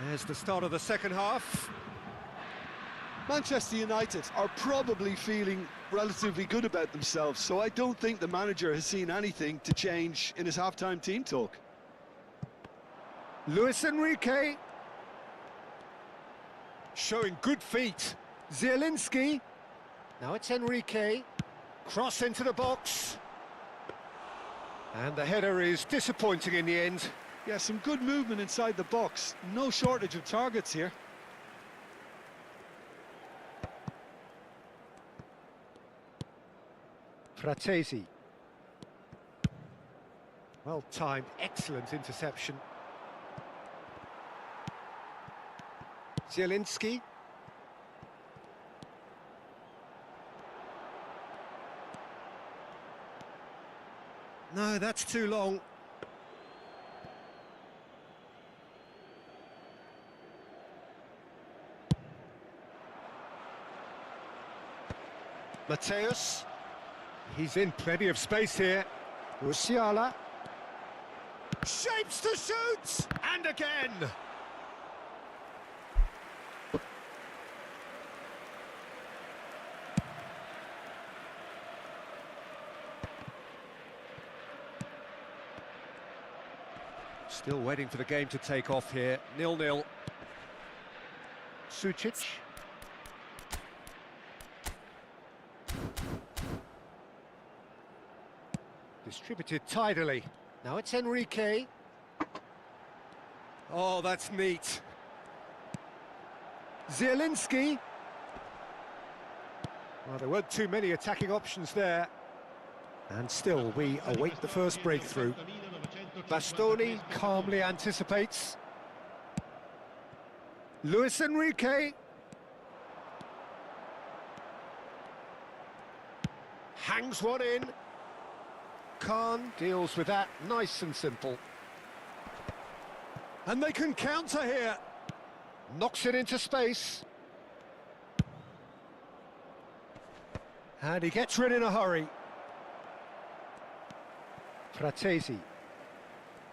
There's the start of the second half. Manchester United are probably feeling relatively good about themselves, so I don't think the manager has seen anything to change in his half-time team talk. Luis Enrique. Showing good feet. Zielinski. Now it's Enrique. Cross into the box. And the header is disappointing in the end. Yeah, some good movement inside the box. No shortage of targets here. Fratesi. Well timed, excellent interception. Zielinski. No, that's too long. Mateus. He's in plenty of space here. Musiala. Shapes to shoot! And again! Still waiting for the game to take off here. 0-0. Sucic. Distributed tidily. Now it's Enrique. Oh, that's neat. Zielinski. Well, there weren't too many attacking options there. And still, we await the first breakthrough. Bastoni calmly anticipates. Luis Enrique. Hangs one in. Khan deals with that nice and simple. And they can counter here. Knocks it into space. And he gets rid in a hurry. Fratesi.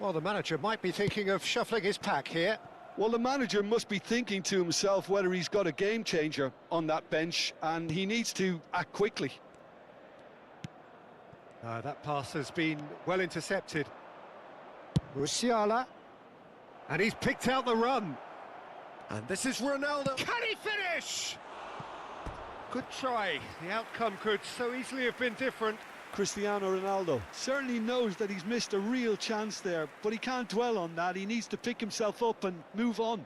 Well, the manager might be thinking of shuffling his pack here. Well, the manager must be thinking to himself whether he's got a game changer on that bench, and he needs to act quickly. That pass has been well intercepted. Musiala. And he's picked out the run. And this is Ronaldo. Can he finish? Good try. The outcome could so easily have been different. Cristiano Ronaldo certainly knows that he's missed a real chance there, but he can't dwell on that. He needs to pick himself up and move on.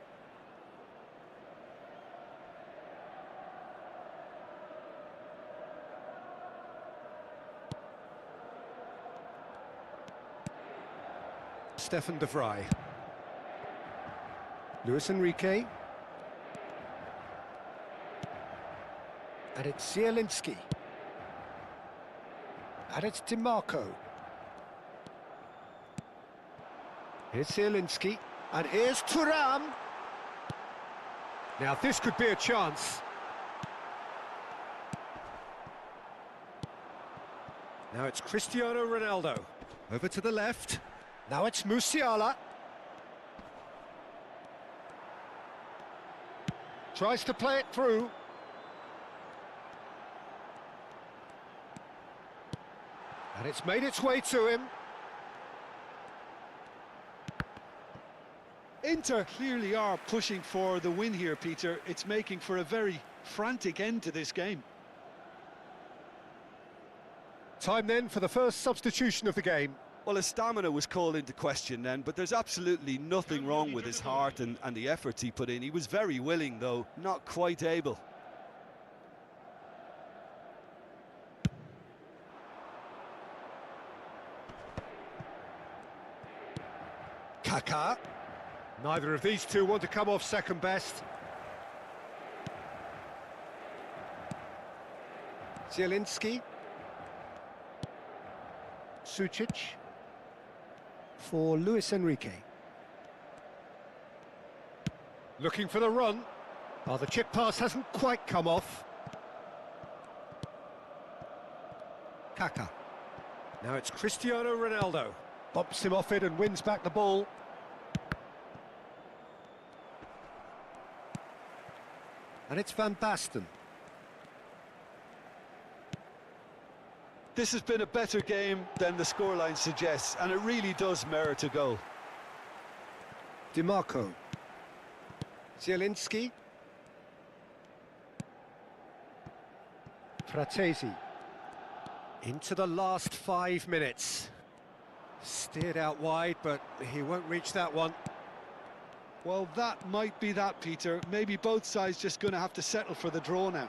Stefan de Vrij. Luis Enrique. And it's Zielinski. And it's DiMarco. Here's Zielinski. And here's Thuram. Now this could be a chance. Now it's Cristiano Ronaldo. Over to the left. Now it's Musiala. Tries to play it through. And it's made its way to him. Inter clearly are pushing for the win here, Peter. It's making for a very frantic end to this game. Time then for the first substitution of the game. Well, his stamina was called into question then, but there's absolutely nothing wrong with his heart and the efforts he put in. He was very willing, though, not quite able. Kaká. Neither of these two want to come off second best. Zielinski. Sucic. For Luis Enrique. Looking for the run. Oh, the chip pass hasn't quite come off. Kaká. Now it's Cristiano Ronaldo. Bumps him off it and wins back the ball. And it's Van Basten. This has been a better game than the scoreline suggests, and it really does merit a goal. DiMarco. Zielinski. Fratesi. Into the last 5 minutes. Steered out wide, but he won't reach that one. Well, that might be that, Peter. Maybe both sides just going to have to settle for the draw now.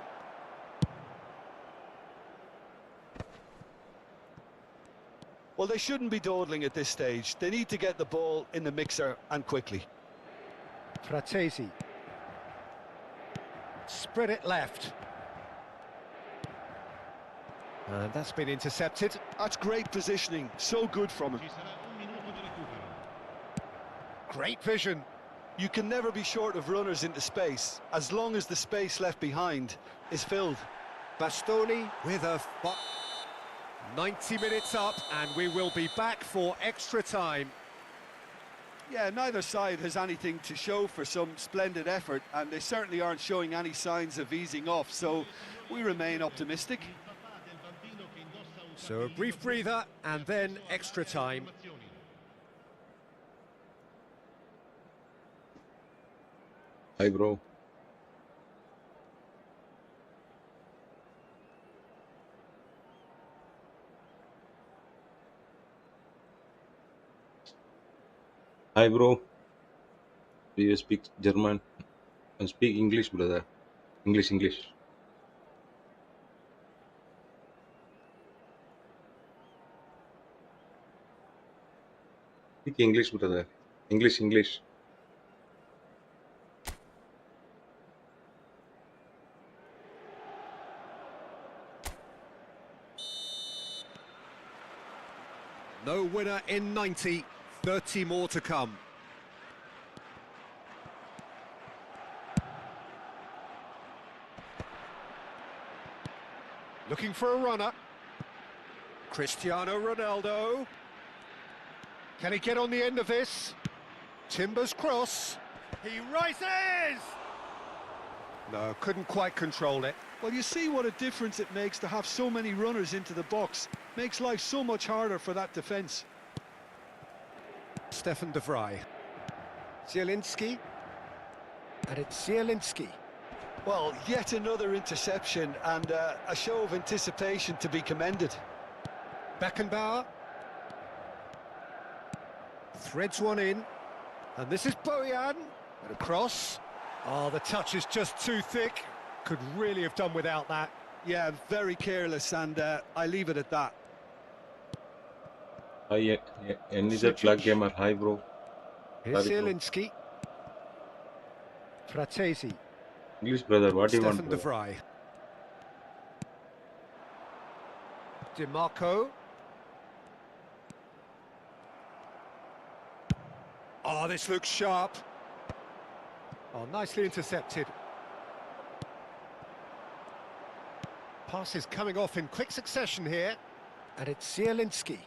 Well, they shouldn't be dawdling at this stage. They need to get the ball in the mixer, and quickly. Fratesi. Spread it left. And that's been intercepted. That's great positioning. So good from him. Great vision. You can never be short of runners into space, as long as the space left behind is filled. Bastoni with a... 90 minutes up, and we will be back for extra time. Yeah, neither side has anything to show for some splendid effort, and they certainly aren't showing any signs of easing off, so we remain optimistic. So a brief breather, and then extra time. Hi, bro. Hi, bro. Do you speak German? I speak English, brother. English, English. Speak English, brother. English, English. No winner in 90, 30 more to come. Looking for a runner. Cristiano Ronaldo. Can he get on the end of this? Timber's cross. He rises! No, couldn't quite control it. Well, you see what a difference it makes to have so many runners into the box. Makes life so much harder for that defence. Stefan de Vrij. Zielinski. And it's Zielinski. Well, yet another interception, and a show of anticipation to be commended. Beckenbauer. Threads one in. And this is Bojan. And a cross. Oh, the touch is just too thick. Could really have done without that. Yeah, very careless, and I leave it at that. Hi, NZ Flag Gamer. Hi, bro. Here's Sorry, bro. Zielinski. Fratesi. English, brother. What do you want, Stefan de bro? Vrij. DiMarco. Oh, this looks sharp. Oh, nicely intercepted. Passes coming off in quick succession here. And it's Zielinski.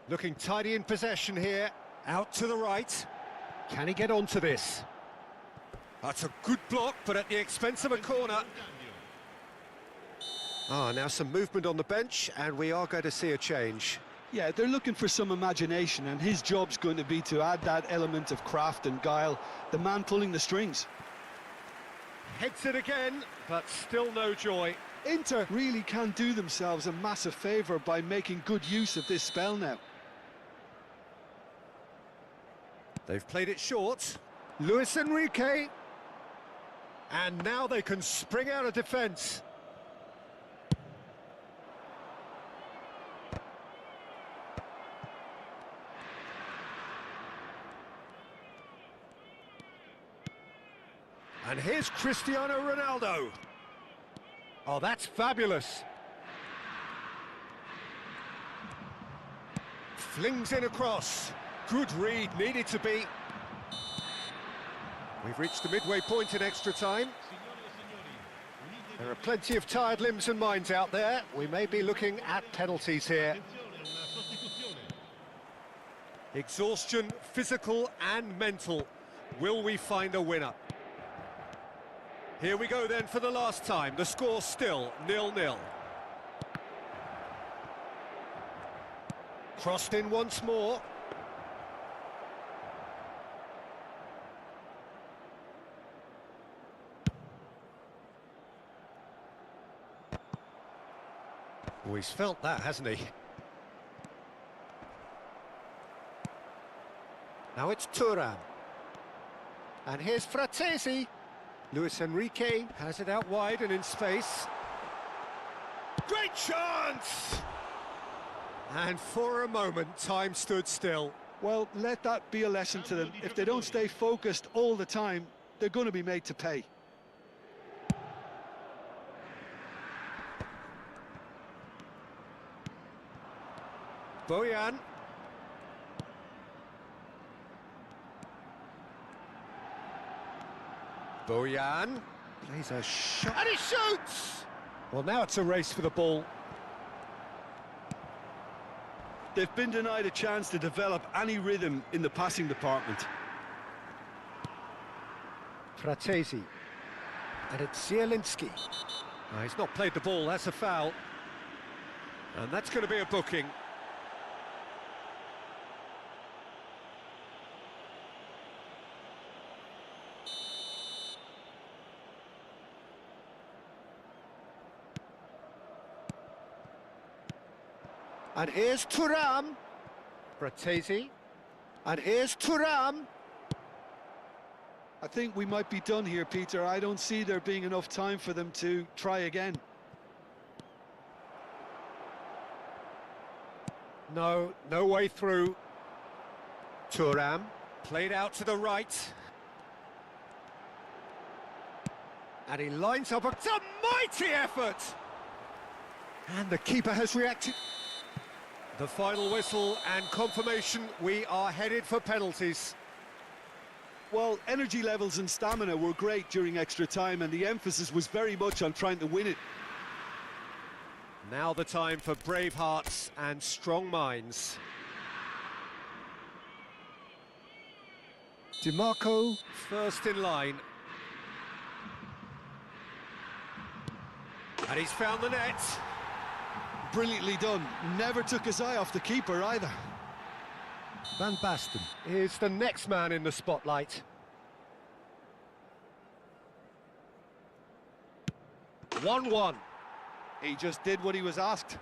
Looking tidy in possession here. Out to the right. Can he get onto this? That's a good block, but at the expense of a corner. Ah, now some movement on the bench, and we are going to see a change. Yeah, they're looking for some imagination, and his job's going to be to add that element of craft and guile, the man pulling the strings. Heads it again, but still no joy. Inter really can do themselves a massive favour by making good use of this spell now. They've played it short. Luis Enrique. And now they can spring out of defence. And here's Cristiano Ronaldo. Oh, that's fabulous. Flings in across. Good read, needed to be. We've reached the midway point in extra time. There are plenty of tired limbs and minds out there. We may be looking at penalties here. Exhaustion, physical and mental. Will we find a winner? Here we go then for the last time. The score still 0-0. Crossed in once more. Oh, he's felt that, hasn't he? Now it's Thuram. And here's Fratesi. Luis Enrique has it out wide and in space. Great chance! And for a moment, time stood still. Well, let that be a lesson to them. If they don't stay focused all the time, they're going to be made to pay. Bojan. Bojan plays a shot. And he shoots! Well, now it's a race for the ball. They've been denied a chance to develop any rhythm in the passing department. Fratesi. And it's Zielinski. Oh, he's not played the ball, that's a foul. And that's going to be a booking. And here's Thuram. Fratesi. And here's Thuram. I think we might be done here, Peter. I don't see there being enough time for them to try again. No way through. Thuram. Played out to the right. And he lines up. It's a mighty effort! And the keeper has reacted. The final whistle and confirmation, we are headed for penalties. Well, energy levels and stamina were great during extra time, and the emphasis was very much on trying to win it. Now the time for brave hearts and strong minds. DiMarco, first in line. And he's found the net. Brilliantly done. Never took his eye off the keeper either. Van Basten is the next man in the spotlight. One. He just did what he was asked.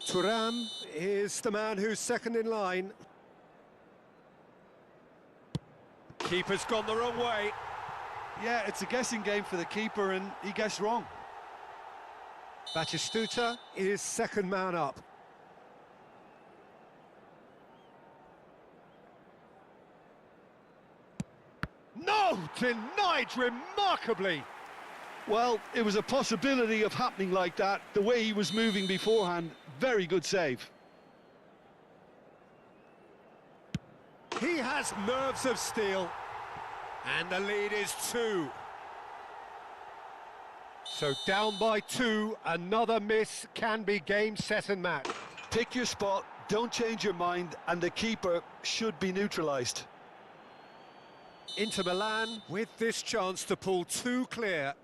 Thuram is the man who's second in line. Keeper's gone the wrong way. Yeah, it's a guessing game for the keeper, and he guessed wrong. Batistuta is second man up. No! Denied remarkably! Well, it was a possibility of happening like that. The way he was moving beforehand, very good save. He has nerves of steel. And the lead is 2. So down by 2, another miss can be game, set and match. Pick your spot, don't change your mind, and the keeper should be neutralised. Inter Milan with this chance to pull 2 clear.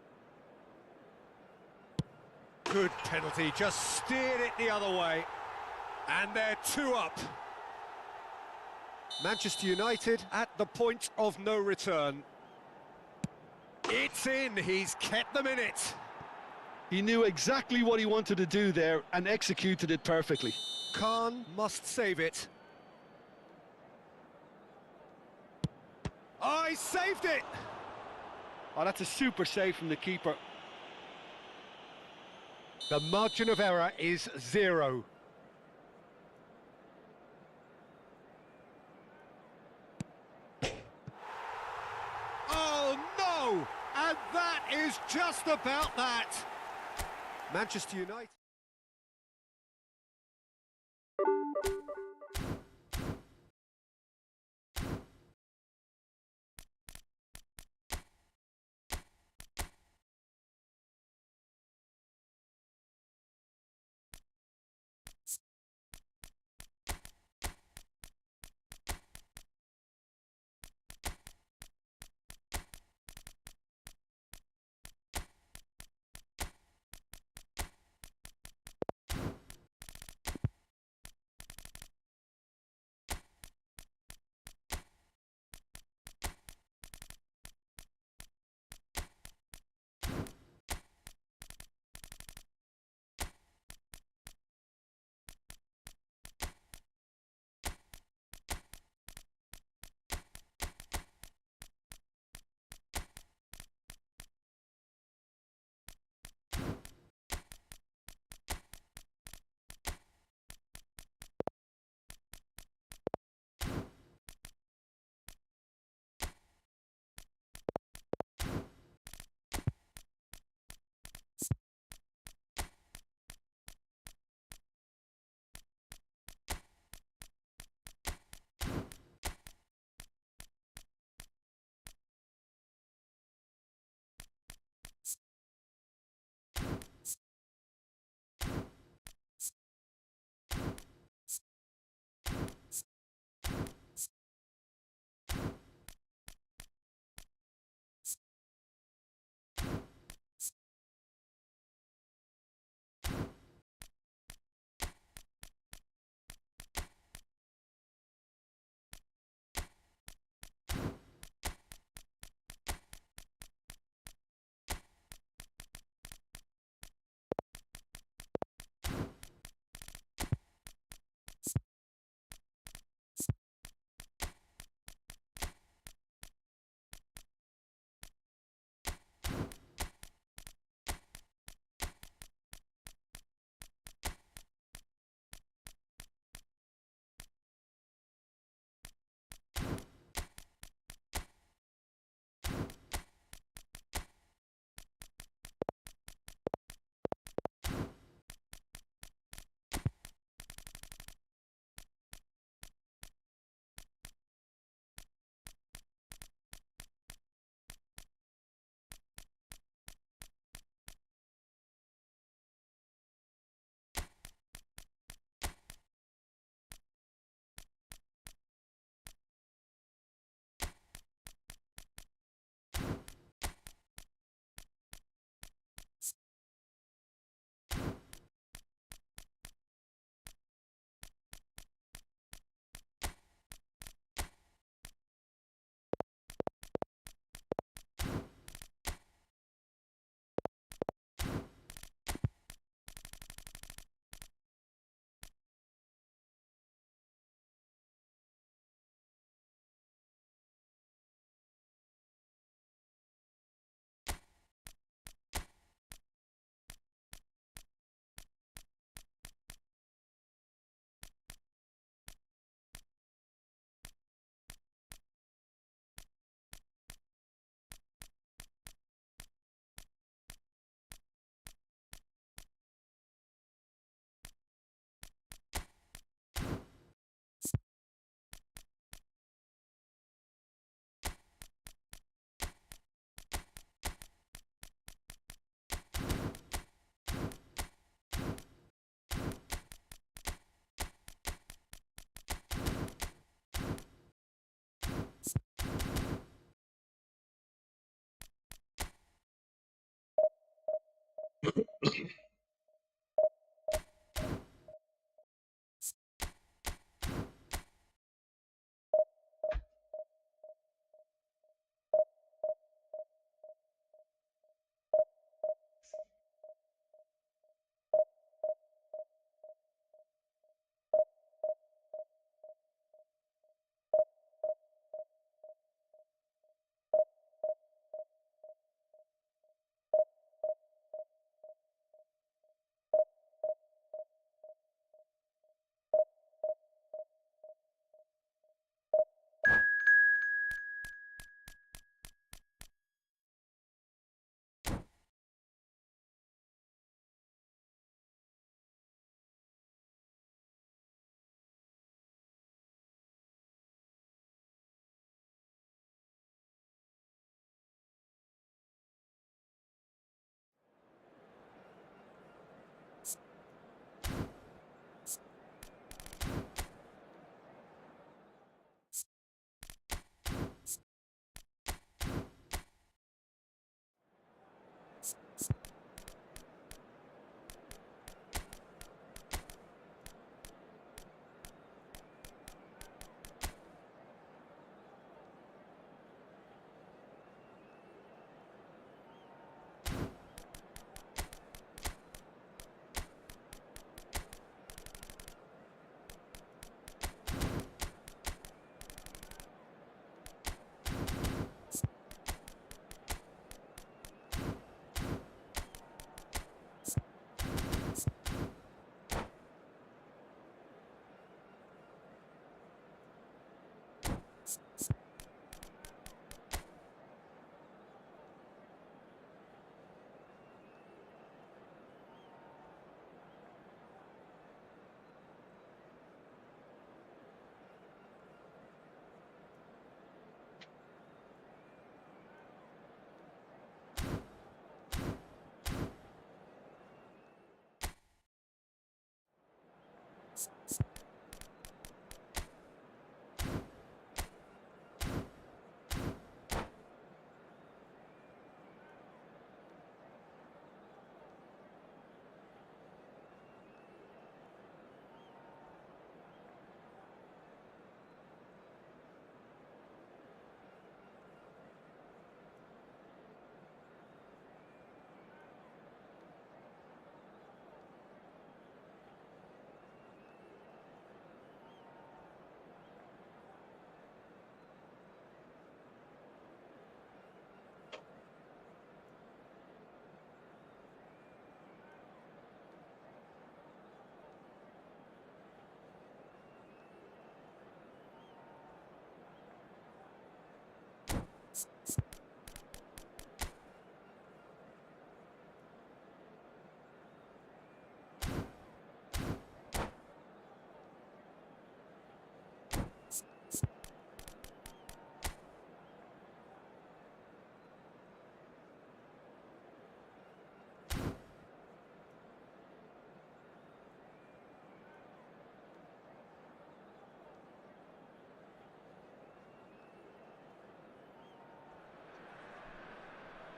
Good penalty, just steered it the other way. And they're 2 up. Manchester United at the point of no return. It's in, he's kept them in it. He knew exactly what he wanted to do there and executed it perfectly. Khan must save it. Oh, he saved it! Oh, that's a super save from the keeper. The margin of error is 0. Oh, no! And that is just about that. Manchester United.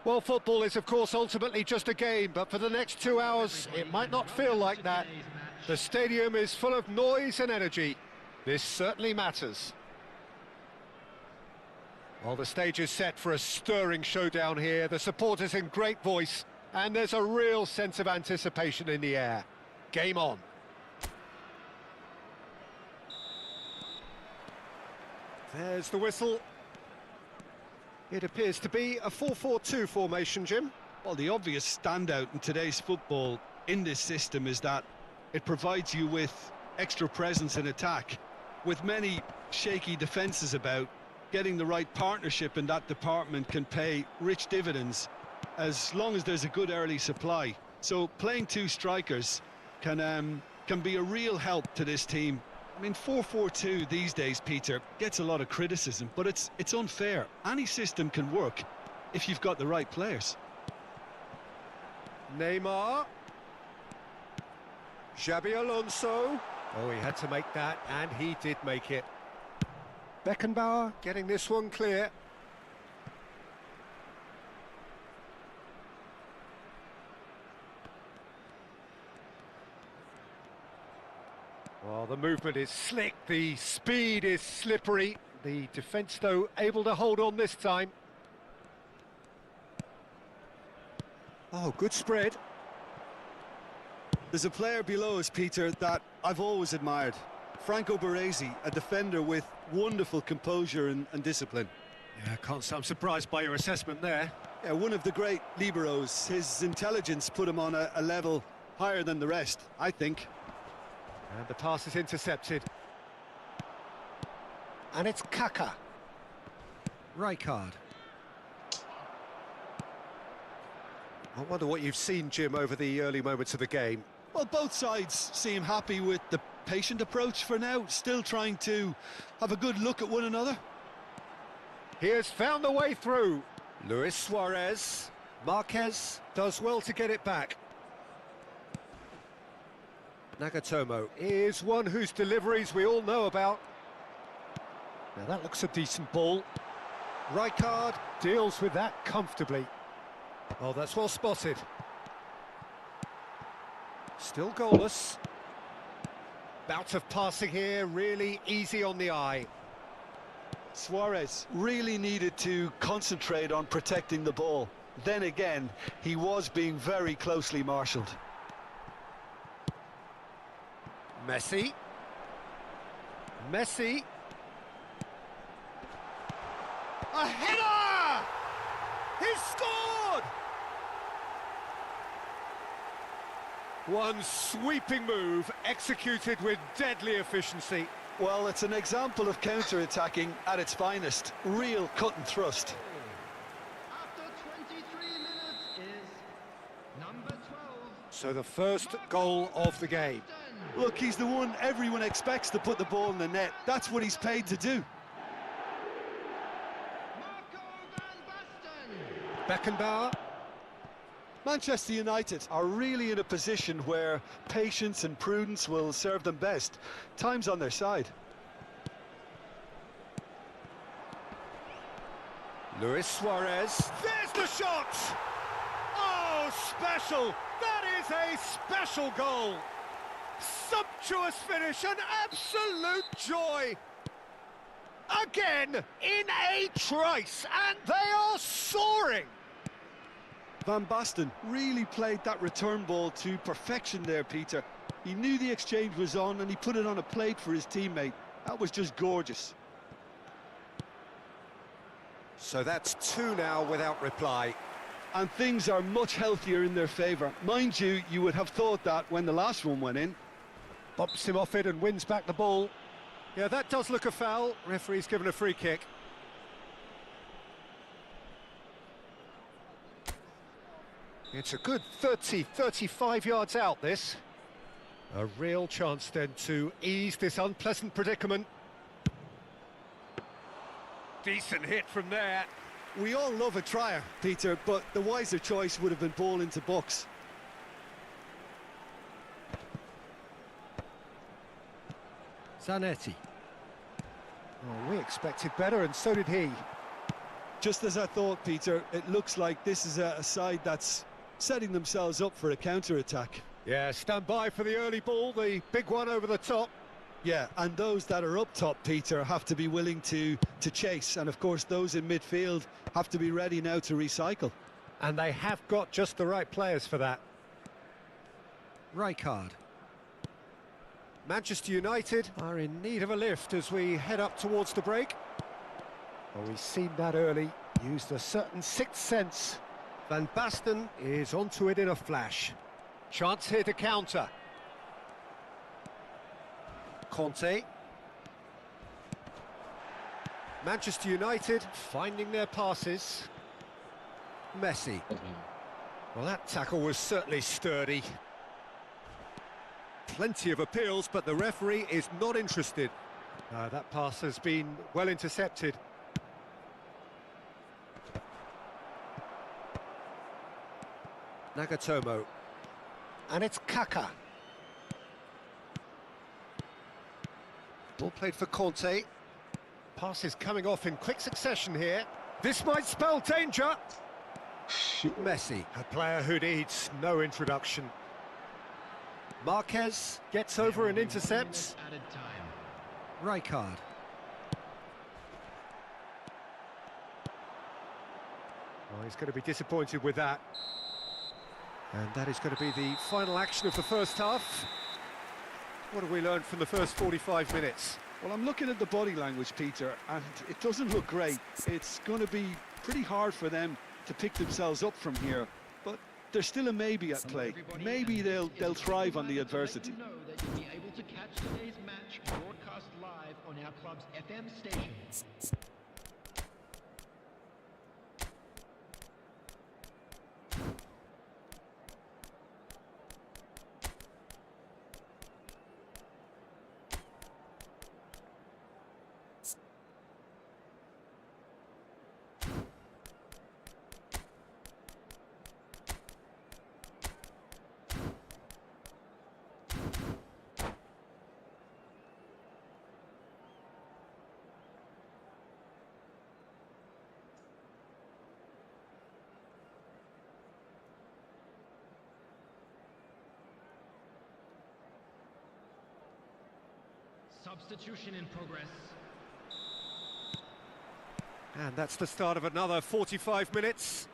Well, football is, of course, ultimately just a game, but for the next 2 hours, it might not feel like that. The stadium is full of noise and energy. This certainly matters. Well, the stage is set for a stirring showdown here. The supporters in great voice, and there's a real sense of anticipation in the air. Game on. There's the whistle. It appears to be a 4-4-2 formation, Jim. Well, the obvious standout in today's football in this system is that it provides you with extra presence in attack. With many shaky defences about, getting the right partnership in that department can pay rich dividends as long as there's a good early supply. So playing two strikers can be a real help to this team. I mean, 4-4-2 these days, Peter, gets a lot of criticism, but it's unfair. Any system can work if you've got the right players. Neymar. Xabi Alonso. Oh, he had to make that, and he did make it. Beckenbauer getting this one clear. Well, the movement is slick, the speed is slippery. The defence, though, able to hold on this time. Oh, good spread. There's a player below us, Peter, that I've always admired. Franco Baresi, a defender with wonderful composure and discipline. Yeah, can't say I'm surprised by your assessment there. Yeah, one of the great liberos. His intelligence put him on a level higher than the rest, I think. And the pass is intercepted. And it's Kaka. Rijkaard. I wonder what you've seen, Jim, over the early moments of the game. Well, both sides seem happy with the patient approach for now, still trying to have a good look at one another. He has found the way through. Luis Suarez. Marquez does well to get it back. Nagatomo is one whose deliveries we all know about. Now that looks a decent ball. Rijkaard deals with that comfortably. Oh, that's well spotted. Still goalless. Bout of passing here, really easy on the eye. Suarez really needed to concentrate on protecting the ball. Then again, he was being very closely marshalled. Messi. Messi. A header! He scored! One sweeping move, executed with deadly efficiency. Well, it's an example of counter-attacking at its finest. Real cut and thrust. After 23 minutes is number 12. So the first goal of the game. Look, he's the one everyone expects to put the ball in the net. That's what he's paid to do. Marco van Basten. Beckenbauer. Manchester United are really in a position where patience and prudence will serve them best. Time's on their side. Luis Suarez. There's the shot! Oh, special! That is a special goal! Sumptuous finish, an absolute joy! Again, in a trice, and they are soaring! Van Basten really played that return ball to perfection there, Peter. He knew the exchange was on and he put it on a plate for his teammate. That was just gorgeous. So that's two now without reply. And things are much healthier in their favour. Mind you, you would have thought that when the last one went in. Bumps him off it and wins back the ball. Yeah, that does look a foul. Referee's given a free kick. It's a good 30, 35 yards out, this. A real chance then to ease this unpleasant predicament. Decent hit from there. We all love a trier, Peter, but the wiser choice would have been ball into box. Zanetti. Oh, we expected better, and so did he. Just as I thought, Peter, it looks like this is a side that's setting themselves up for a counter-attack. Yeah, stand by for the early ball, the big one over the top. Yeah, and those that are up top, Peter, have to be willing to chase. And, of course, those in midfield have to be ready now to recycle. And they have got just the right players for that. Rijkaard. Manchester United are in need of a lift as we head up towards the break. Well, we've seen that early, used a certain sixth sense. Van Basten is onto it in a flash. Chance here to counter. Conte. Manchester United finding their passes. Messi. Well, that tackle was certainly sturdy. Plenty of appeals, but the referee is not interested. That pass has been well intercepted. Nagatomo. And it's Kaka. Ball played for Conte. Pass is coming off in quick succession here. This might spell danger. Messi, a player who needs no introduction. Marquez gets over and intercepts. Added time. Rijkaard. Oh, he's going to be disappointed with that. And that is going to be the final action of the first half. What have we learned from the first 45 minutes? Well, I'm looking at the body language, Peter, and it doesn't look great. It's going to be pretty hard for them to pick themselves up from here, but there's still a maybe at play. Maybe they'll thrive on the adversity. You know that you'll be able to catch today's match broadcast live on our club's FM station. Substitution in progress. And that's the start of another 45 minutes.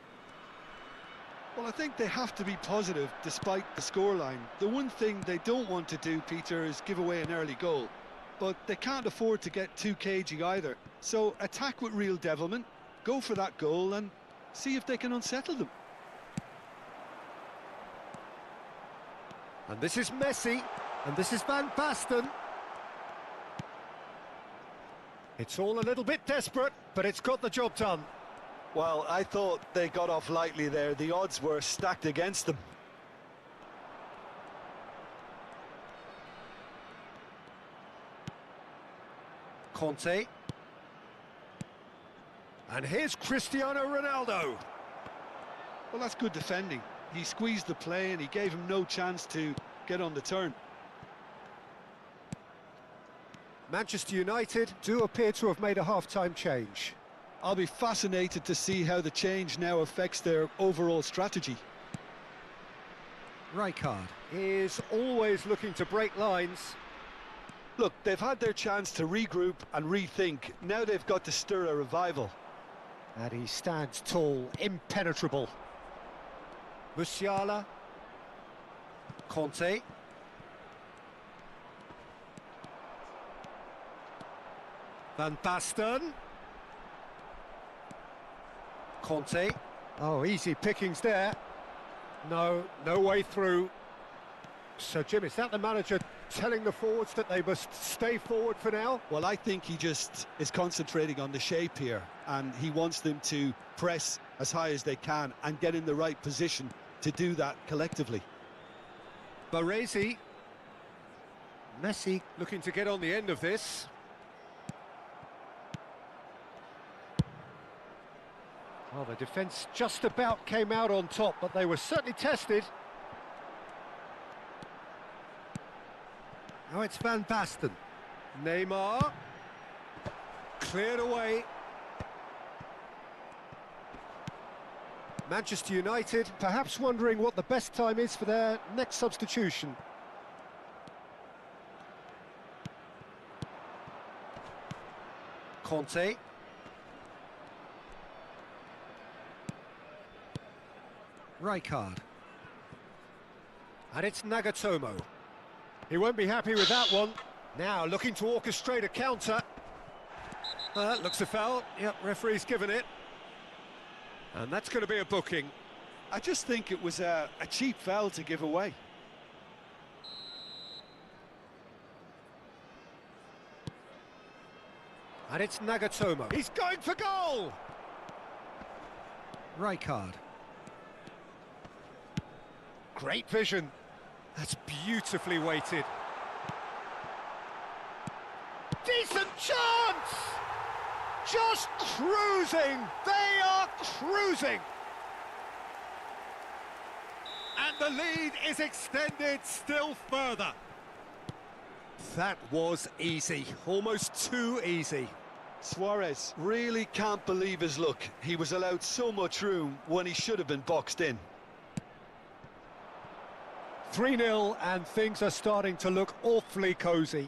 Well, I think they have to be positive despite the scoreline. The one thing they don't want to do, Peter, is give away an early goal. But they can't afford to get too cagey either. So attack with real devilment, go for that goal and see if they can unsettle them. And this is Messi, and this is Van Basten. It's all a little bit desperate, but it's got the job done. Well, I thought they got off lightly there. The odds were stacked against them. Conte. And here's Cristiano Ronaldo. Well, that's good defending. He squeezed the play and he gave him no chance to get on the turn. Manchester United do appear to have made a half-time change. I'll be fascinated to see how the change now affects their overall strategy. Rijkaard is always looking to break lines. Look, they've had their chance to regroup and rethink. Now they've got to stir a revival. And he stands tall, impenetrable. Musiala. Conte. Van Basten. Conte. Oh, easy pickings there. No way through. So, Jim, is that the manager telling the forwards that they must stay forward for now? Well, I think he just is concentrating on the shape here, and he wants them to press as high as they can and get in the right position to do that collectively. Baresi. Messi looking to get on the end of this. Well, the defence just about came out on top, but they were certainly tested. Now it's Van Basten. Neymar. Cleared away. Manchester United perhaps wondering what the best time is for their next substitution. Conte. Rijkaard. And it's Nagatomo. He won't be happy with that one. Now looking to orchestrate a counter. That looks a foul. Yep, referee's given it. And that's going to be a booking. I just think it was a cheap foul to give away. And it's Nagatomo. He's going for goal! Rijkaard. Great vision. That's beautifully weighted. Decent chance! Just cruising! They are cruising! And the lead is extended still further. That was easy, almost too easy. Suarez really can't believe his luck. He was allowed so much room when he should have been boxed in. 3-0, and things are starting to look awfully cosy.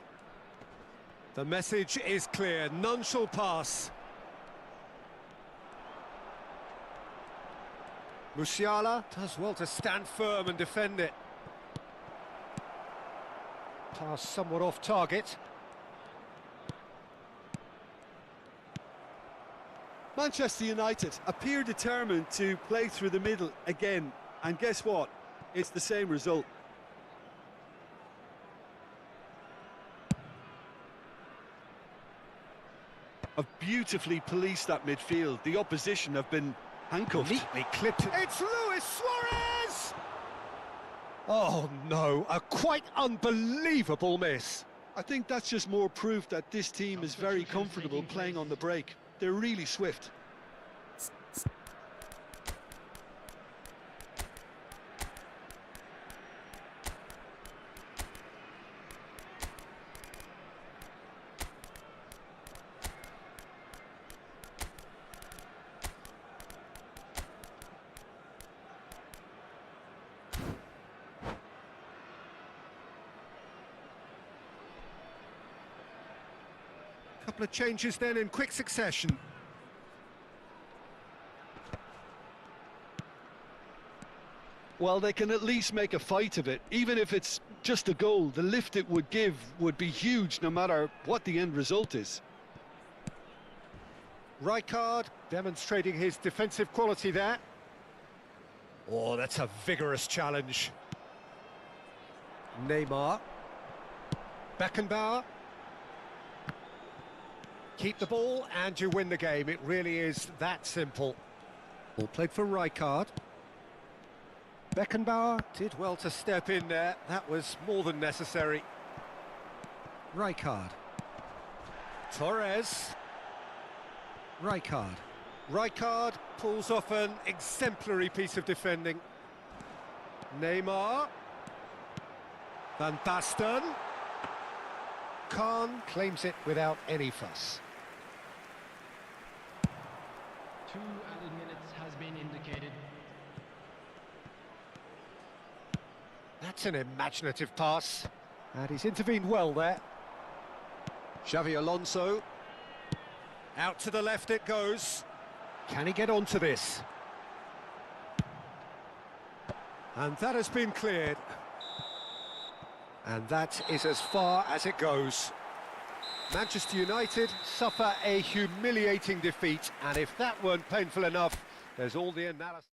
The message is clear, none shall pass. Musiala does well to stand firm and defend it. Pass somewhat off target. Manchester United appear determined to play through the middle again, and guess what? It's the same result. Have beautifully policed that midfield. The opposition have been handcuffed. Neatly clipped. It's Luis Suarez! Oh no, a quite unbelievable miss. I think that's just more proof that this team is very comfortable playing on the break. They're really swift. Couple of changes then in quick succession. Well, they can at least make a fight of it. Even if it's just a goal, the lift it would give would be huge no matter what the end result is. Rijkaard demonstrating his defensive quality there. Oh, that's a vigorous challenge. Neymar. Beckenbauer. Keep the ball and you win the game. It really is that simple. Ball played for Rijkaard. Beckenbauer did well to step in there. That was more than necessary. Rijkaard. Torres. Rijkaard. Rijkaard pulls off an exemplary piece of defending. Neymar. Van Basten. Khan claims it without any fuss. 2 added minutes has been indicated. That's an imaginative pass. And he's intervened well there. Xavi Alonso. Out to the left it goes. Can he get onto this? And that has been cleared. And that is as far as it goes. Manchester United suffer a humiliating defeat, and if that weren't painful enough, there's all the analysis.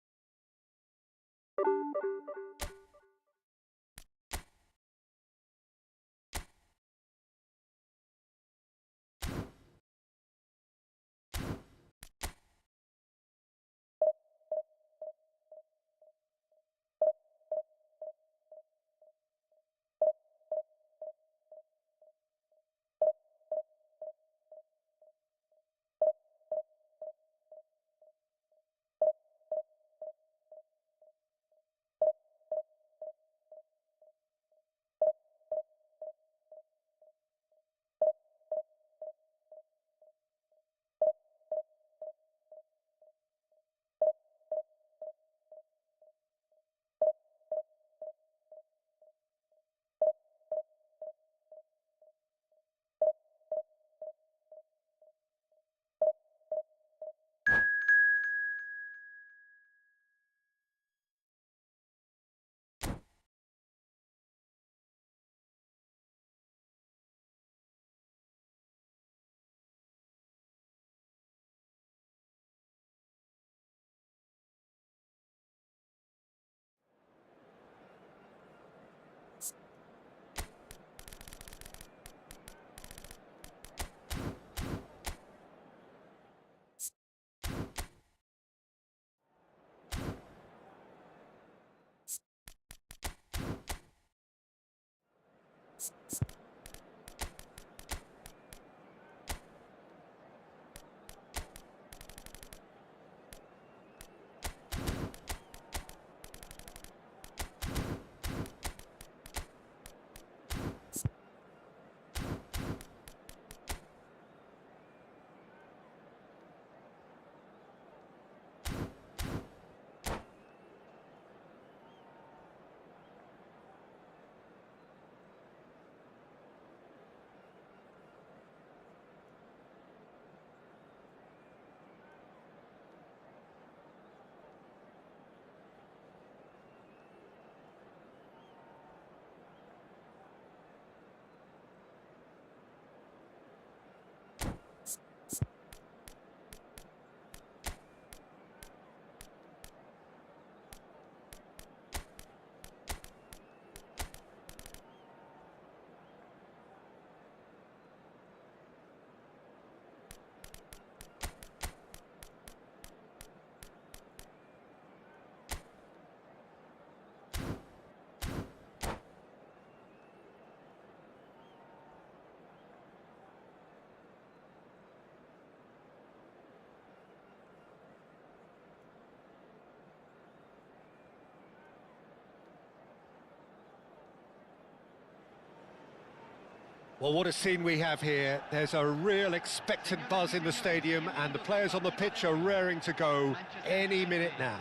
Well, what a scene we have here. There's a real expectant buzz in the stadium, and the players on the pitch are raring to go any minute now.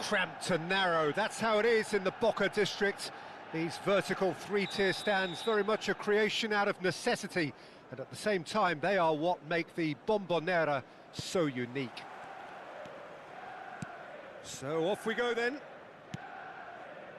Cramped and narrow, that's how it is in the Boca district. These vertical three-tier stands, very much a creation out of necessity, and at the same time they are what make the Bombonera so unique. So off we go then.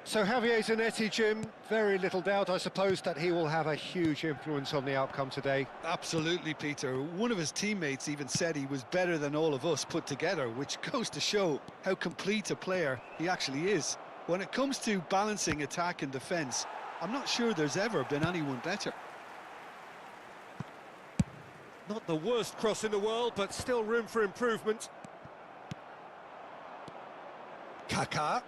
So Javier Zanetti, Jim, very little doubt, I suppose, that he will have a huge influence on the outcome today. Absolutely, Peter. One of his teammates even said he was better than all of us put together, which goes to show how complete a player he actually is. When it comes to balancing attack and defence, I'm not sure there's ever been anyone better. Not the worst cross in the world, but still room for improvement. Kaká.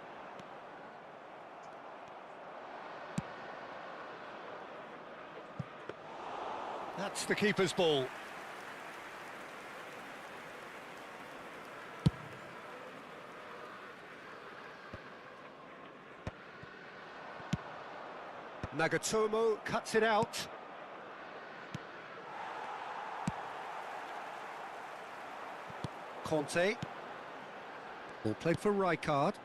That's the keeper's ball. Nagatomo cuts it out. Conte. Ball played for Rijkaard.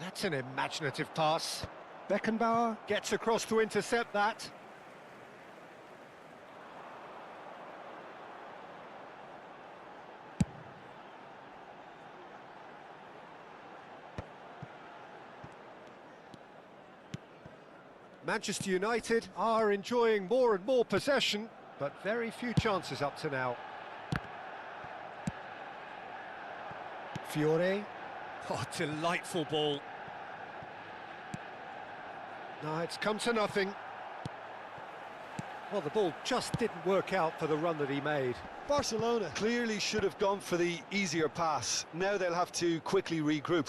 That's an imaginative pass. Beckenbauer gets across to intercept that. Manchester United are enjoying more and more possession, but very few chances up to now. Fiore. Oh, delightful ball. No, it's come to nothing. Well, the ball just didn't work out for the run that he made. Barcelona clearly should have gone for the easier pass. Now they'll have to quickly regroup.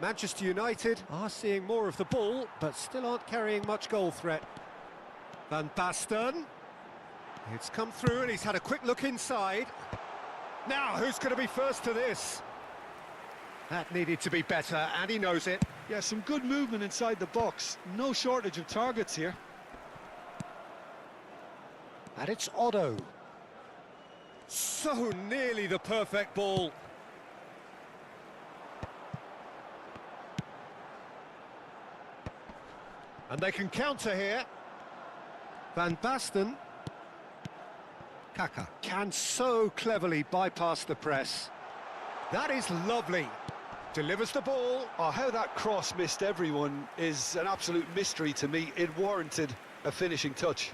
Manchester United are seeing more of the ball, but still aren't carrying much goal threat. Van Basten. It's come through and he's had a quick look inside. Now, who's going to be first to this? That needed to be better, and he knows it. Yeah, some good movement inside the box. No shortage of targets here. And it's Otto. So nearly the perfect ball. And they can counter here. Van Basten. Kaká can so cleverly bypass the press. That is lovely. Delivers the ball. Oh, how that cross missed everyone is an absolute mystery to me. It warranted a finishing touch.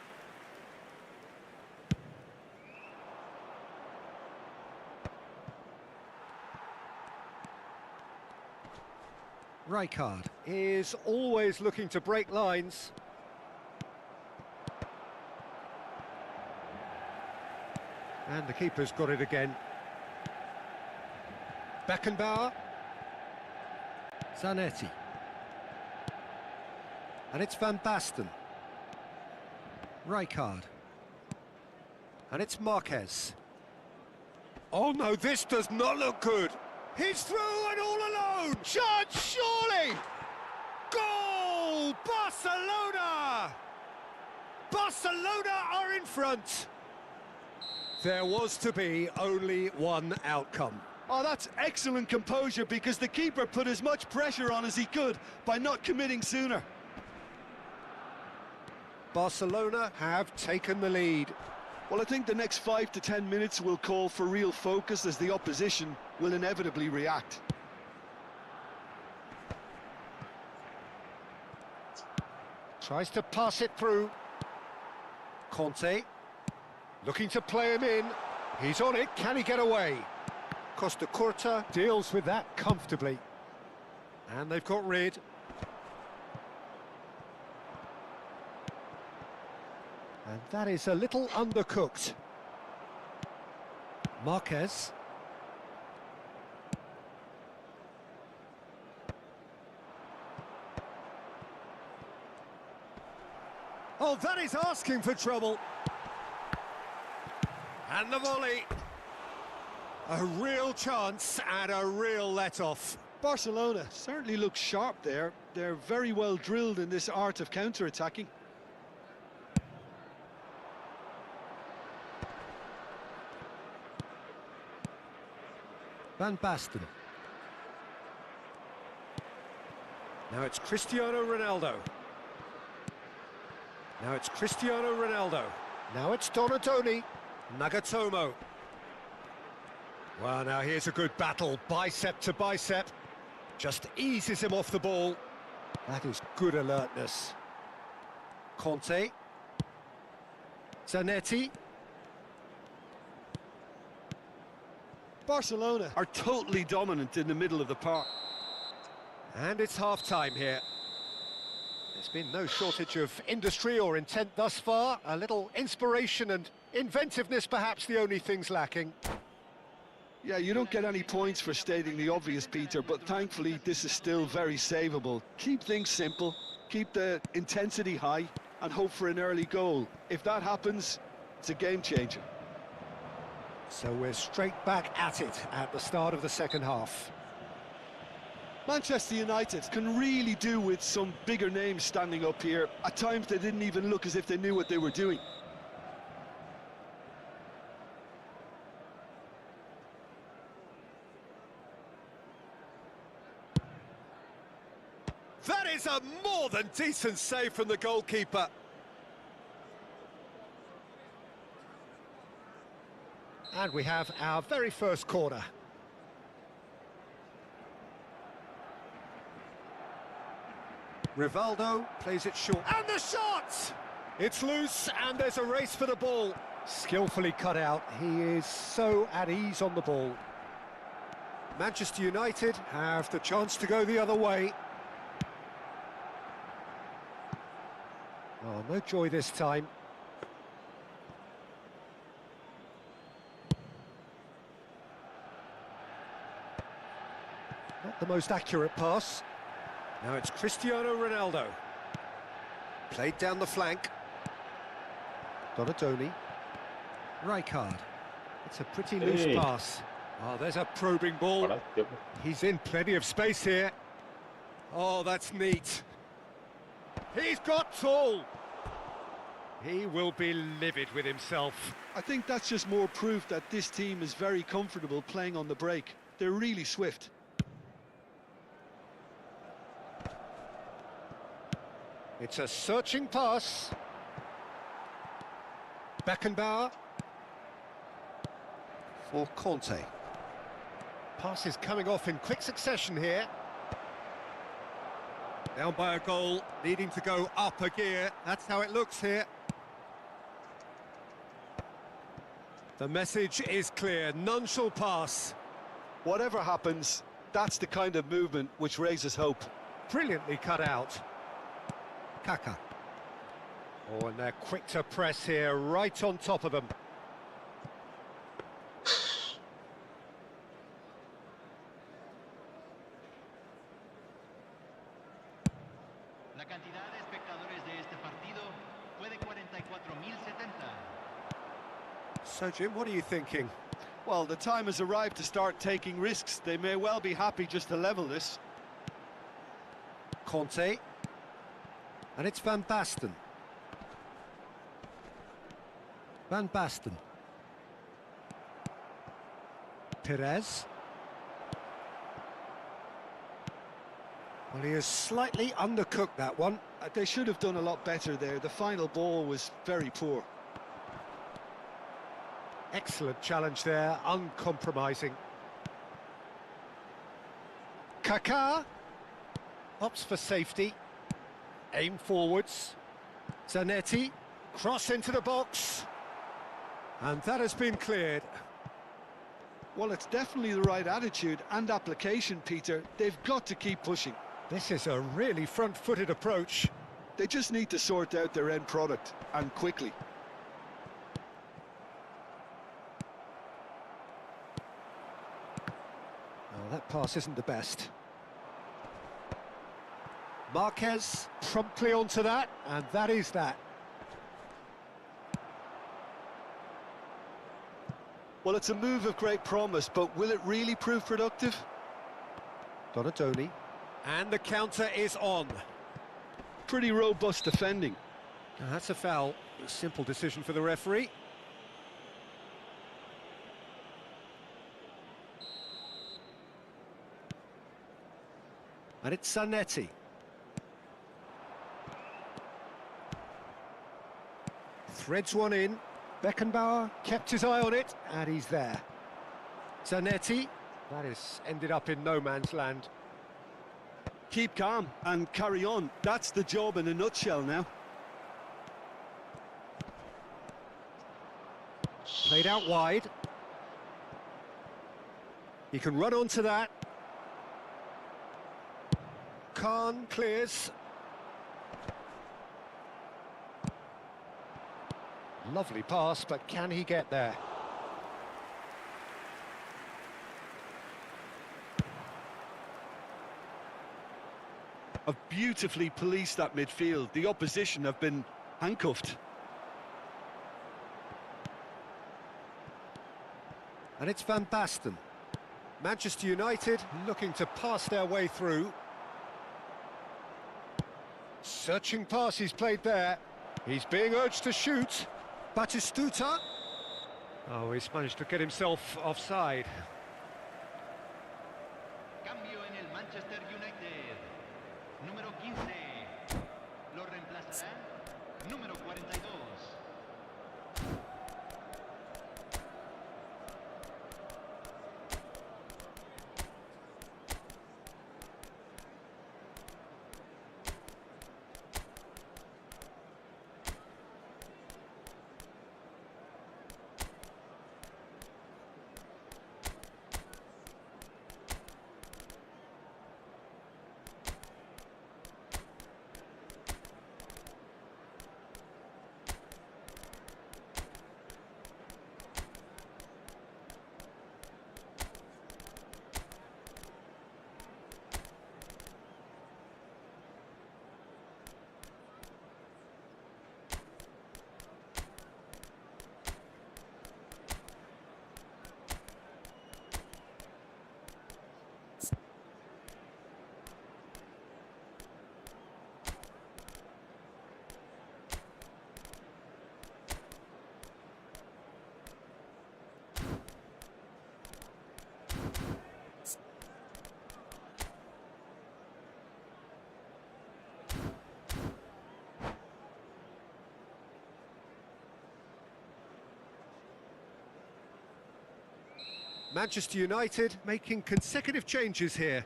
Rijkaard is always looking to break lines. And the keeper's got it again. Beckenbauer. Zanetti. And it's Van Basten. Rijkaard. And it's Marquez. Oh no, this does not look good. He's through and all alone! Shot, surely! Goal! Barcelona! Barcelona are in front! There was to be only one outcome. Oh, that's excellent composure, because the keeper put as much pressure on as he could by not committing sooner. Barcelona have taken the lead. Well, I think the next 5 to 10 minutes will call for real focus, as the opposition will inevitably react. Tries to pass it through. Conte. Looking to play him in. He's on it. Can he get away? Costa Curta deals with that comfortably. And they've got rid. And that is a little undercooked. Marquez. Oh, that is asking for trouble. And the volley. A real chance and a real let-off. Barcelona certainly look sharp there. They're very well drilled in this art of counter-attacking. Van Basten. Now it's Cristiano Ronaldo. Now it's Cristiano Ronaldo. Now it's Donatoni. Nagatomo. Well, now here's a good battle, bicep to bicep. Just eases him off the ball. That is good alertness. Conte. Zanetti. Barcelona are totally dominant in the middle of the park. And it's half-time here. There's been no shortage of industry or intent thus far. A little inspiration and inventiveness, perhaps the only things lacking. Yeah, you don't get any points for stating the obvious, Peter, but thankfully this is still very savable. Keep things simple, keep the intensity high, and hope for an early goal. If that happens, it's a game changer. So we're straight back at it at the start of the second half. Manchester United can really do with some bigger names standing up here. At times they didn't even look as if they knew what they were doing. That is a more than decent save from the goalkeeper. And we have our very first corner. Rivaldo plays it short. And the shot! It's loose, and there's a race for the ball. Skillfully cut out. He is so at ease on the ball. Manchester United have the chance to go the other way. Oh, no joy this time. Not the most accurate pass. Now it's Cristiano Ronaldo. Played down the flank. Donatoni. Rijkaard. It's a pretty loose pass. Oh, there's a probing ball. He's in plenty of space here. Oh, that's neat. He's got tall. He will be livid with himself. I think that's just more proof that this team is very comfortable playing on the break. They're really swift. It's a searching pass. Beckenbauer. For Conte. Pass is coming off in quick succession here. Down by a goal, needing to go up a gear. That's how it looks here. The message is clear, none shall pass. Whatever happens, that's the kind of movement which raises hope. Brilliantly cut out. Kaka. Oh, and they're quick to press here, right on top of them. La cantidad de espectadores de este partido fue de 44.070. So, Jim, what are you thinking? Well, the time has arrived to start taking risks. They may well be happy just to level this. Conte. And it's Van Basten. Van Basten. Perez. Well, he has slightly undercooked that one. They should have done a lot better there. The final ball was very poor. Excellent challenge there, uncompromising. Kaká opts for safety. Aim forwards. Zanetti, cross into the box. And that has been cleared. Well, it's definitely the right attitude and application, Peter. They've got to keep pushing. This is a really front-footed approach. They just need to sort out their end product, and quickly. Oh, that pass isn't the best. Marquez promptly onto that, and that is that. Well, it's a move of great promise, but will it really prove productive? Donatoni. And the counter is on. Pretty robust defending. Now, that's a foul. A simple decision for the referee. And it's Zanetti. Threads one in. Beckenbauer kept his eye on it, and he's there. Zanetti. That has ended up in no man's land. Keep calm and carry on. That's the job in a nutshell now. Played out wide. He can run onto that. Khan clears. Lovely pass, but can he get there? Have beautifully policed that midfield. The opposition have been handcuffed. And it's Van Basten. Manchester United looking to pass their way through. Searching pass he's played there. He's being urged to shoot. Batistuta. Oh, he's managed to get himself offside. Cambio en el Manchester United. Número 15. Lo reemplazará número 42. Manchester United making consecutive changes here.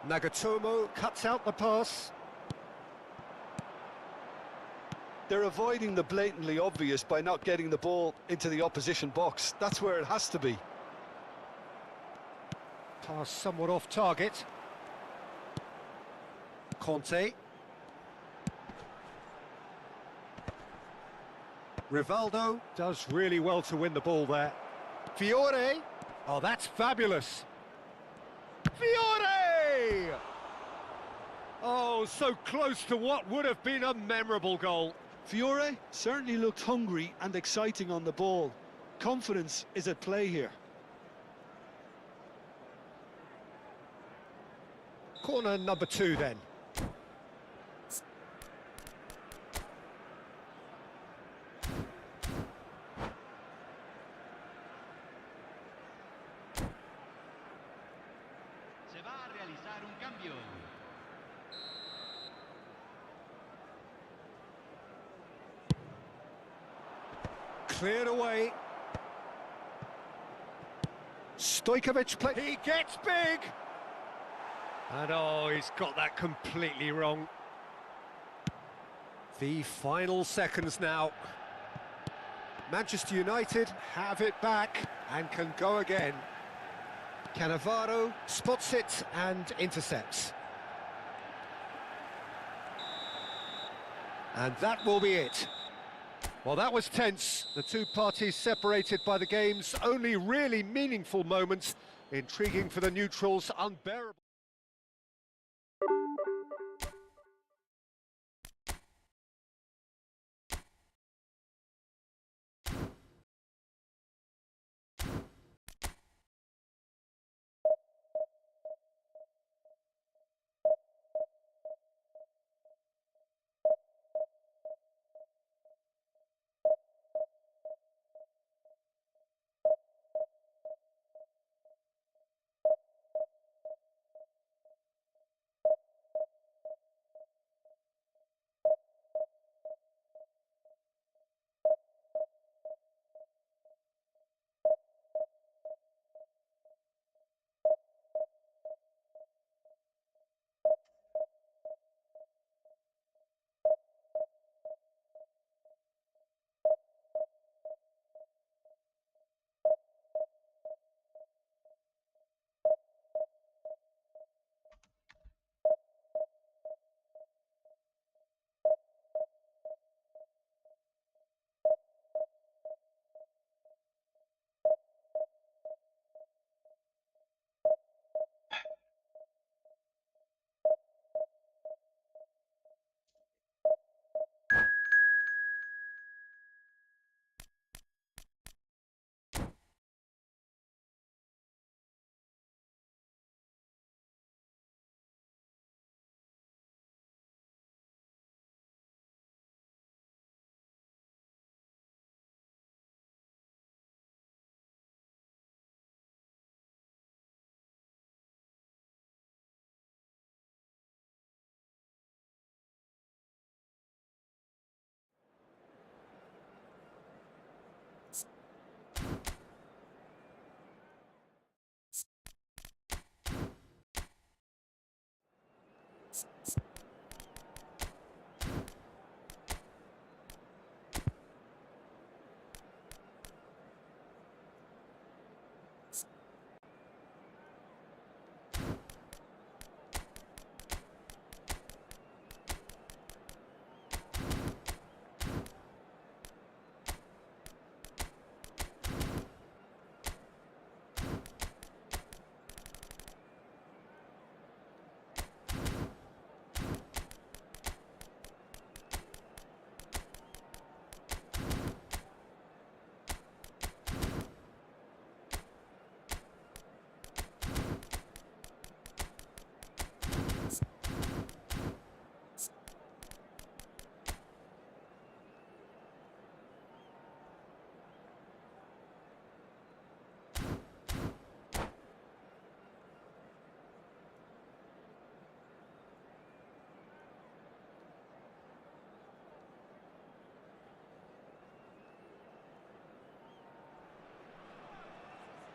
Nagatomo cuts out the pass. They're avoiding the blatantly obvious by not getting the ball into the opposition box. That's where it has to be. Pass somewhat off target. Conte. Rivaldo does really well to win the ball there. Fiore. Oh, that's fabulous. Fiore! Oh, so close to what would have been a memorable goal. Fiore certainly looked hungry and exciting on the ball. Confidence is at play here. Corner number 2 then. Se va a realizar un cambio. Cleared away. Stojkovic play. He gets big. And oh, he's got that completely wrong. The final seconds now. Manchester United have it back and can go again. Cannavaro spots it and intercepts. And that will be it. Well, that was tense. The two parties separated by the game's only really meaningful moments. Intriguing for the neutrals, unbearable.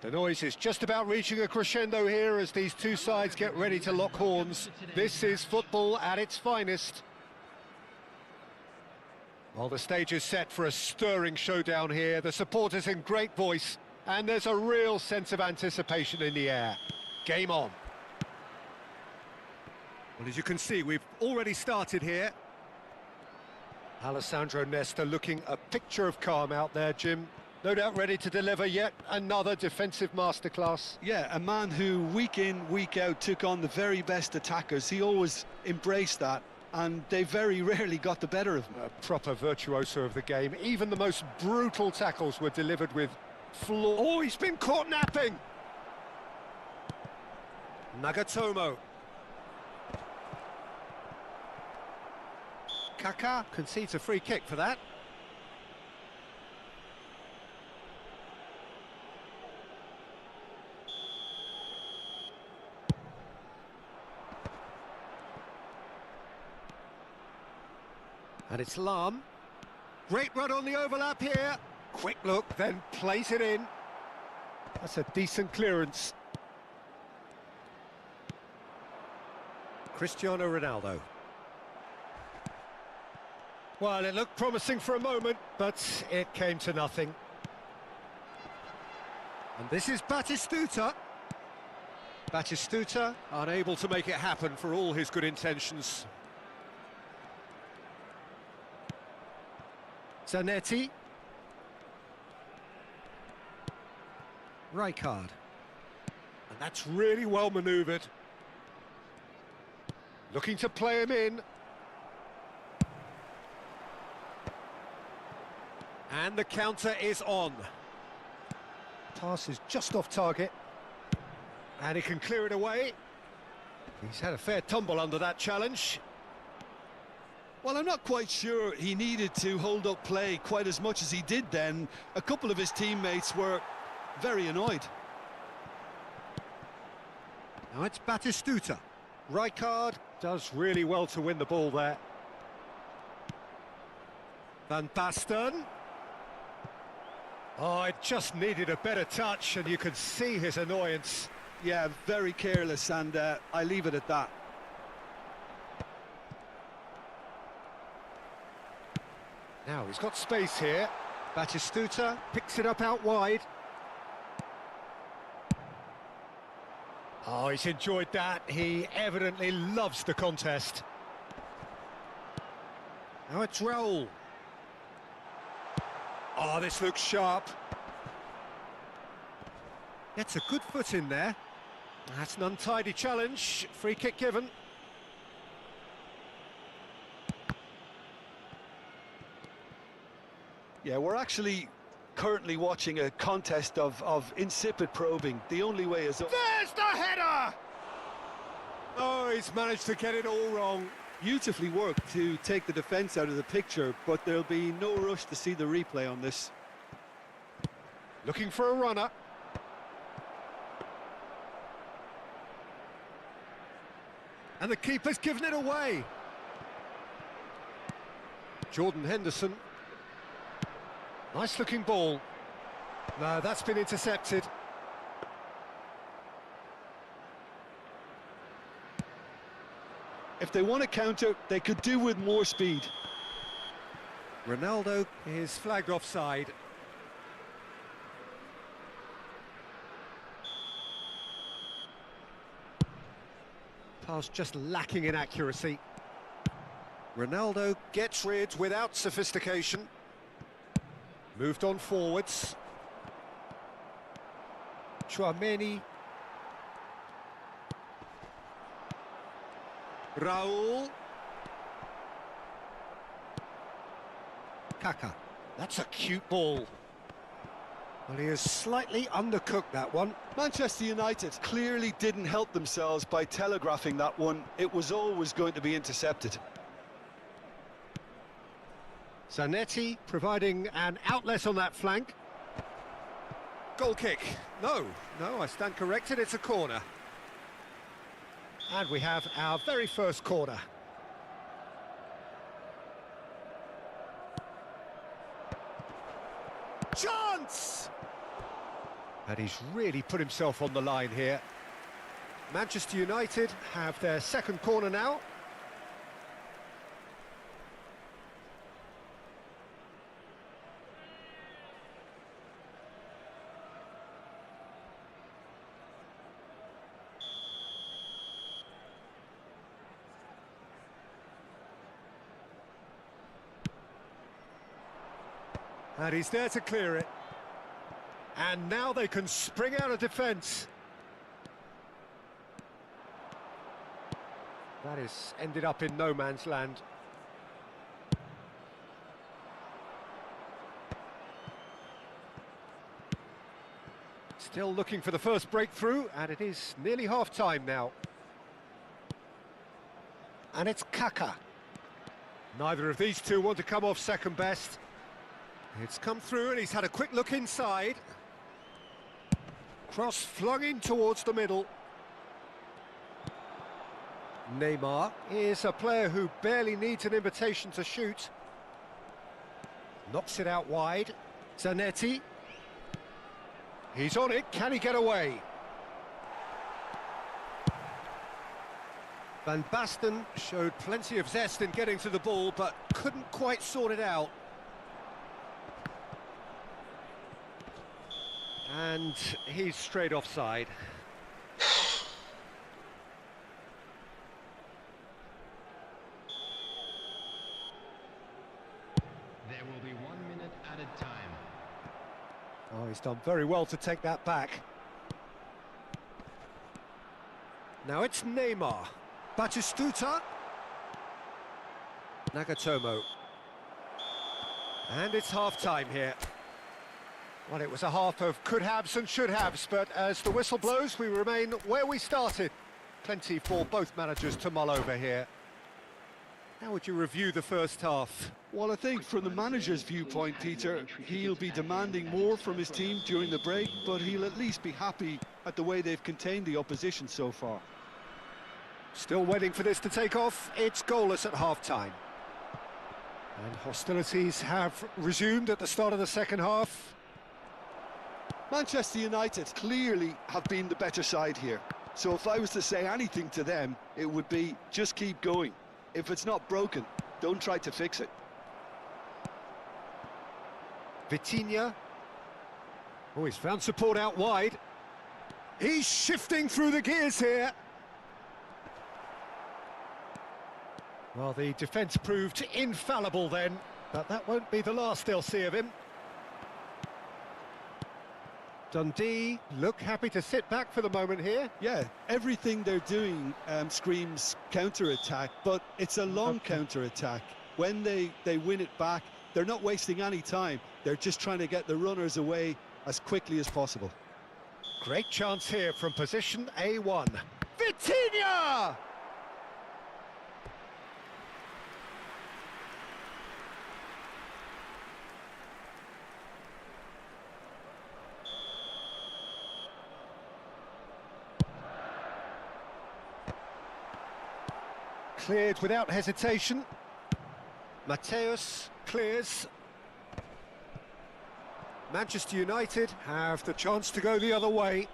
The noise is just about reaching a crescendo here as these two sides get ready to lock horns. This is football at its finest. Well, the stage is set for a stirring showdown here. The supporters in great voice, and there's a real sense of anticipation in the air. Game on. Well, as you can see, we've already started here. Alessandro Nesta looking a picture of calm out there, Jim. No doubt ready to deliver yet another defensive masterclass. Yeah, a man who week in, week out took on the very best attackers. He always embraced that, and they very rarely got the better of him. A proper virtuoso of the game. Even the most brutal tackles were delivered with flaw. Oh, he's been caught napping! Nagatomo. Kaká concedes a free kick for that. And it's Lam. Great run on the overlap here. Quick look, then plays it in. That's a decent clearance. Cristiano Ronaldo. Well, it looked promising for a moment, but it came to nothing. And this is Batistuta. Batistuta unable to make it happen for all his good intentions. Zanetti. Rijkaard. And that's really well manoeuvred. Looking to play him in. And the counter is on. Pass is just off target. And he can clear it away. He's had a fair tumble under that challenge. Well, I'm not quite sure he needed to hold up play quite as much as he did then. A couple of his teammates were very annoyed. Now it's Batistuta. Rijkaard does really well to win the ball there. Van Basten. Oh, it just needed a better touch, and you could see his annoyance. Yeah, very careless, and I leave it at that. Now he's got space here. Batistuta picks it up out wide. Oh, he's enjoyed that. He evidently loves the contest. Now it's Raul. Oh, this looks sharp. Gets a good foot in there. That's an untidy challenge. Free kick given. Yeah, we're actually currently watching a contest of insipid probing. The only way is up. There's the header! Oh, he's managed to get it all wrong. Beautifully worked to take the defence out of the picture, but there'll be no rush to see the replay on this. Looking for a runner. And the keeper's given it away. Jordan Henderson. Nice looking ball. No, that's been intercepted. If they want to counter, they could do with more speed. Ronaldo is flagged offside. Pass just lacking in accuracy. Ronaldo gets rid without sophistication. Moved on forwards. Chouameni. Raul. Kaka. That's a cute ball. Well, he has slightly undercooked that one. Manchester United clearly didn't help themselves by telegraphing that one. It was always going to be intercepted. Zanetti providing an outlet on that flank. Goal kick. No, I stand corrected, it's a corner. And we have our very first corner. Chance! And he's really put himself on the line here. Manchester United have their second corner now. And he's there to clear it. And now they can spring out of defence. That has ended up in no man's land. Still looking for the first breakthrough, and it is nearly half-time now. And it's Kaka. Neither of these two want to come off second best. It's come through and he's had a quick look inside. Cross flung in towards the middle. Neymar is a player who barely needs an invitation to shoot. Knocks it out wide. Zanetti. He's on it, can he get away? Van Basten showed plenty of zest in getting to the ball, but couldn't quite sort it out. And he's straight offside. There will be 1 minute added time. Oh, he's done very well to take that back. Now it's Neymar. Batistuta. Nagatomo. And it's half-time here. Well, it was a half of could-haves and should-haves, but as the whistle blows, we remain where we started. Plenty for both managers to mull over here. How would you review the first half? Well, I think from the manager's viewpoint, Peter, he'll be demanding more from his team during the break, but he'll at least be happy at the way they've contained the opposition so far. Still waiting for this to take off. It's goalless at half-time. And hostilities have resumed at the start of the second half. Manchester United clearly have been the better side here. So if I was to say anything to them, it would be just keep going. If it's not broken, don't try to fix it. Vitinha. Oh, he's found support out wide. He's shifting through the gears here. Well, the defence proved infallible then, but that won't be the last they'll see of him. Dundee look happy to sit back for the moment here. Yeah, everything they're doing screams counter-attack, but it's a long counter-attack. When they win it back, they're not wasting any time. They're just trying to get the runners away as quickly as possible. Great chance here from position A1. Vitinha! Cleared without hesitation. Mateus clears. Manchester United have the chance to go the other way.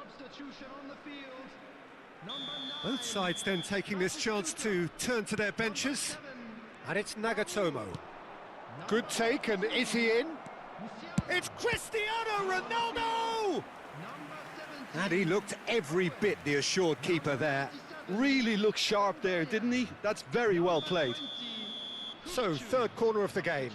Substitution on the field. Number 9. Both sides then taking this chance to turn to their benches. And it's Nagatomo. Good take, and is he in? It's Cristiano Ronaldo! And he looked every bit the assured keeper there. Really looked sharp there, didn't he? That's very well played. So, third corner of the game.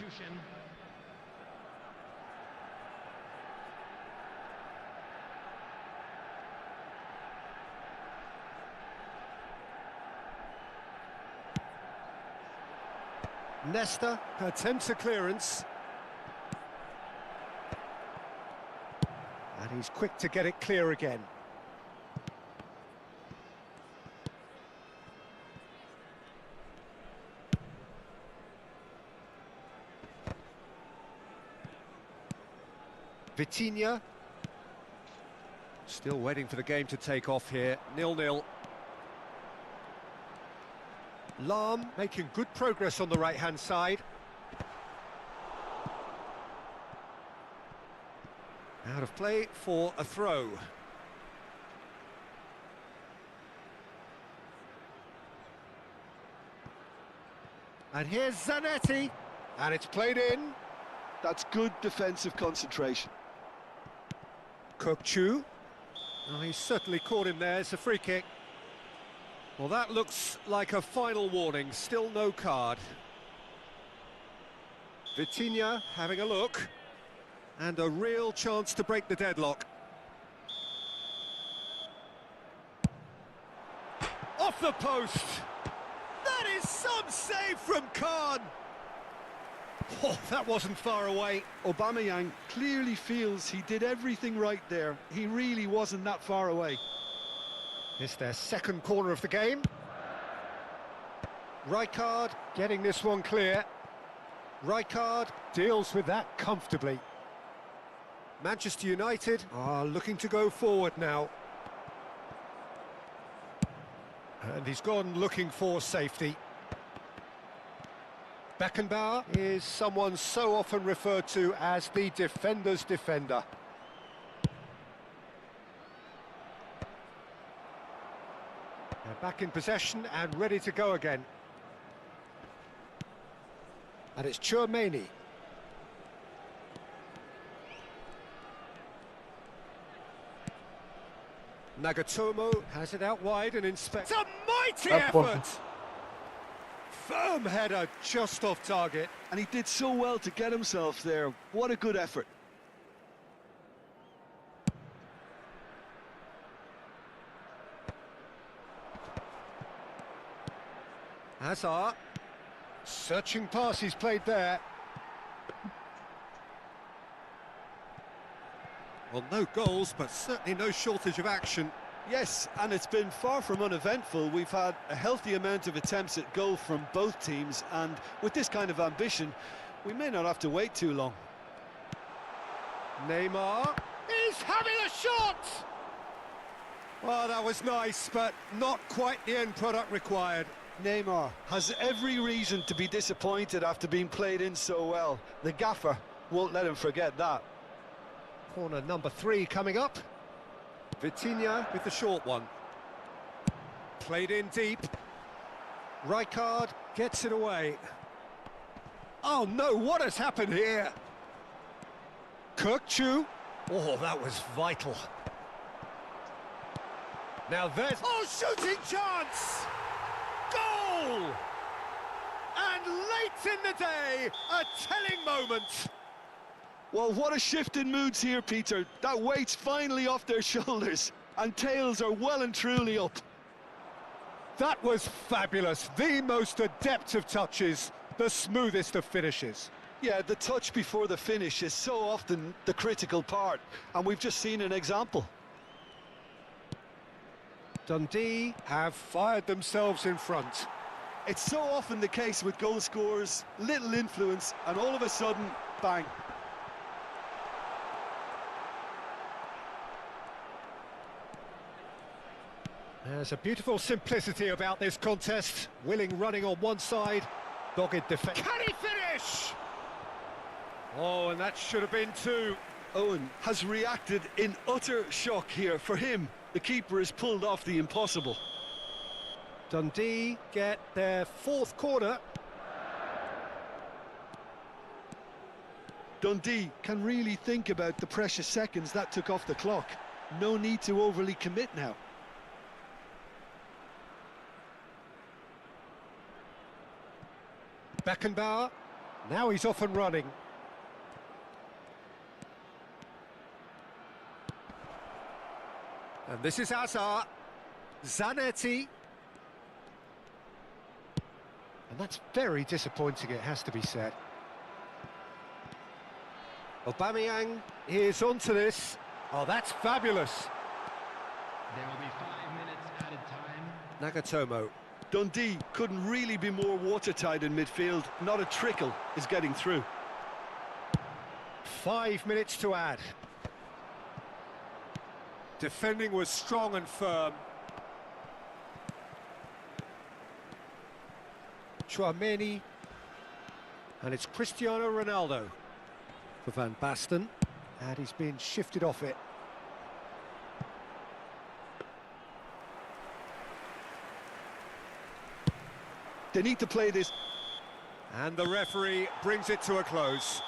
Nesta attempts a clearance. And he's quick to get it clear again. Vitinha. Still waiting for the game to take off here. 0-0. Lahm making good progress on the right-hand side. Out of play for a throw. And here's Zanetti. And it's played in. That's good defensive concentration. Kokchu. Oh, he's certainly caught him there. It's a free kick. Well, that looks like a final warning. Still no card. Vitinha having a look. And a real chance to break the deadlock. Off the post! That is some save from Khan! Oh, that wasn't far away. Aubameyang clearly feels he did everything right there. He really wasn't that far away. It's their second corner of the game. Rijkaard getting this one clear. Rijkaard deals with that comfortably. Manchester United are looking to go forward now. And he's gone looking for safety. Beckenbauer is someone so often referred to as the defender's defender. They're back in possession and ready to go again. And it's Tchouaméni. Nagatomo has it out wide and inspects. It's a mighty effort! Firm header just off target. And he did so well to get himself there. What a good effort. Hazard. Searching pass he's played there. Well, no goals, but certainly no shortage of action. Yes, and it's been far from uneventful. We've had a healthy amount of attempts at goal from both teams, and with this kind of ambition, we may not have to wait too long. Neymar is having a shot! Well, that was nice, but not quite the end product required. Neymar has every reason to be disappointed after being played in so well. The gaffer won't let him forget that. Corner number 3 coming up. Vitinha with the short one. Played in deep. Rijkaard gets it away. Oh no, what has happened here? Kokchu. Oh, that was vital. Now there's... Oh, shooting chance! Goal! And late in the day, a telling moment. Well, what a shift in moods here, Peter. That weight's finally off their shoulders, and tails are well and truly up. That was fabulous. The most adept of touches, the smoothest of finishes. Yeah, the touch before the finish is so often the critical part, and we've just seen an example. Dundee have fired themselves in front. It's so often the case with goal scorers, little influence, and all of a sudden, bang. There's a beautiful simplicity about this contest. Willing running on one side, dogged defense. Can he finish? Oh, and that should have been 2. Owen has reacted in utter shock here. For him, the keeper has pulled off the impossible. Dundee get their fourth corner. Dundee can really think about the precious seconds that took off the clock. No need to overly commit now. Beckenbauer, now he's off and running. And this is Hazard, Zanetti. And that's very disappointing, it has to be said. Aubameyang is onto this. Oh, that's fabulous. There will be 5 minutes added time. Nagatomo. Dundee couldn't really be more watertight in midfield. Not a trickle is getting through. 5 minutes to add. Defending was strong and firm. Chouameni. And it's Cristiano Ronaldo for Van Basten. And he's been shifted off it. They need to play this. And the referee brings it to a close.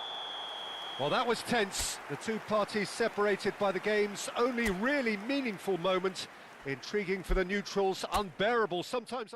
Well, that was tense. The two parties separated by the game's only really meaningful moment. Intriguing for the neutrals, unbearable, sometimes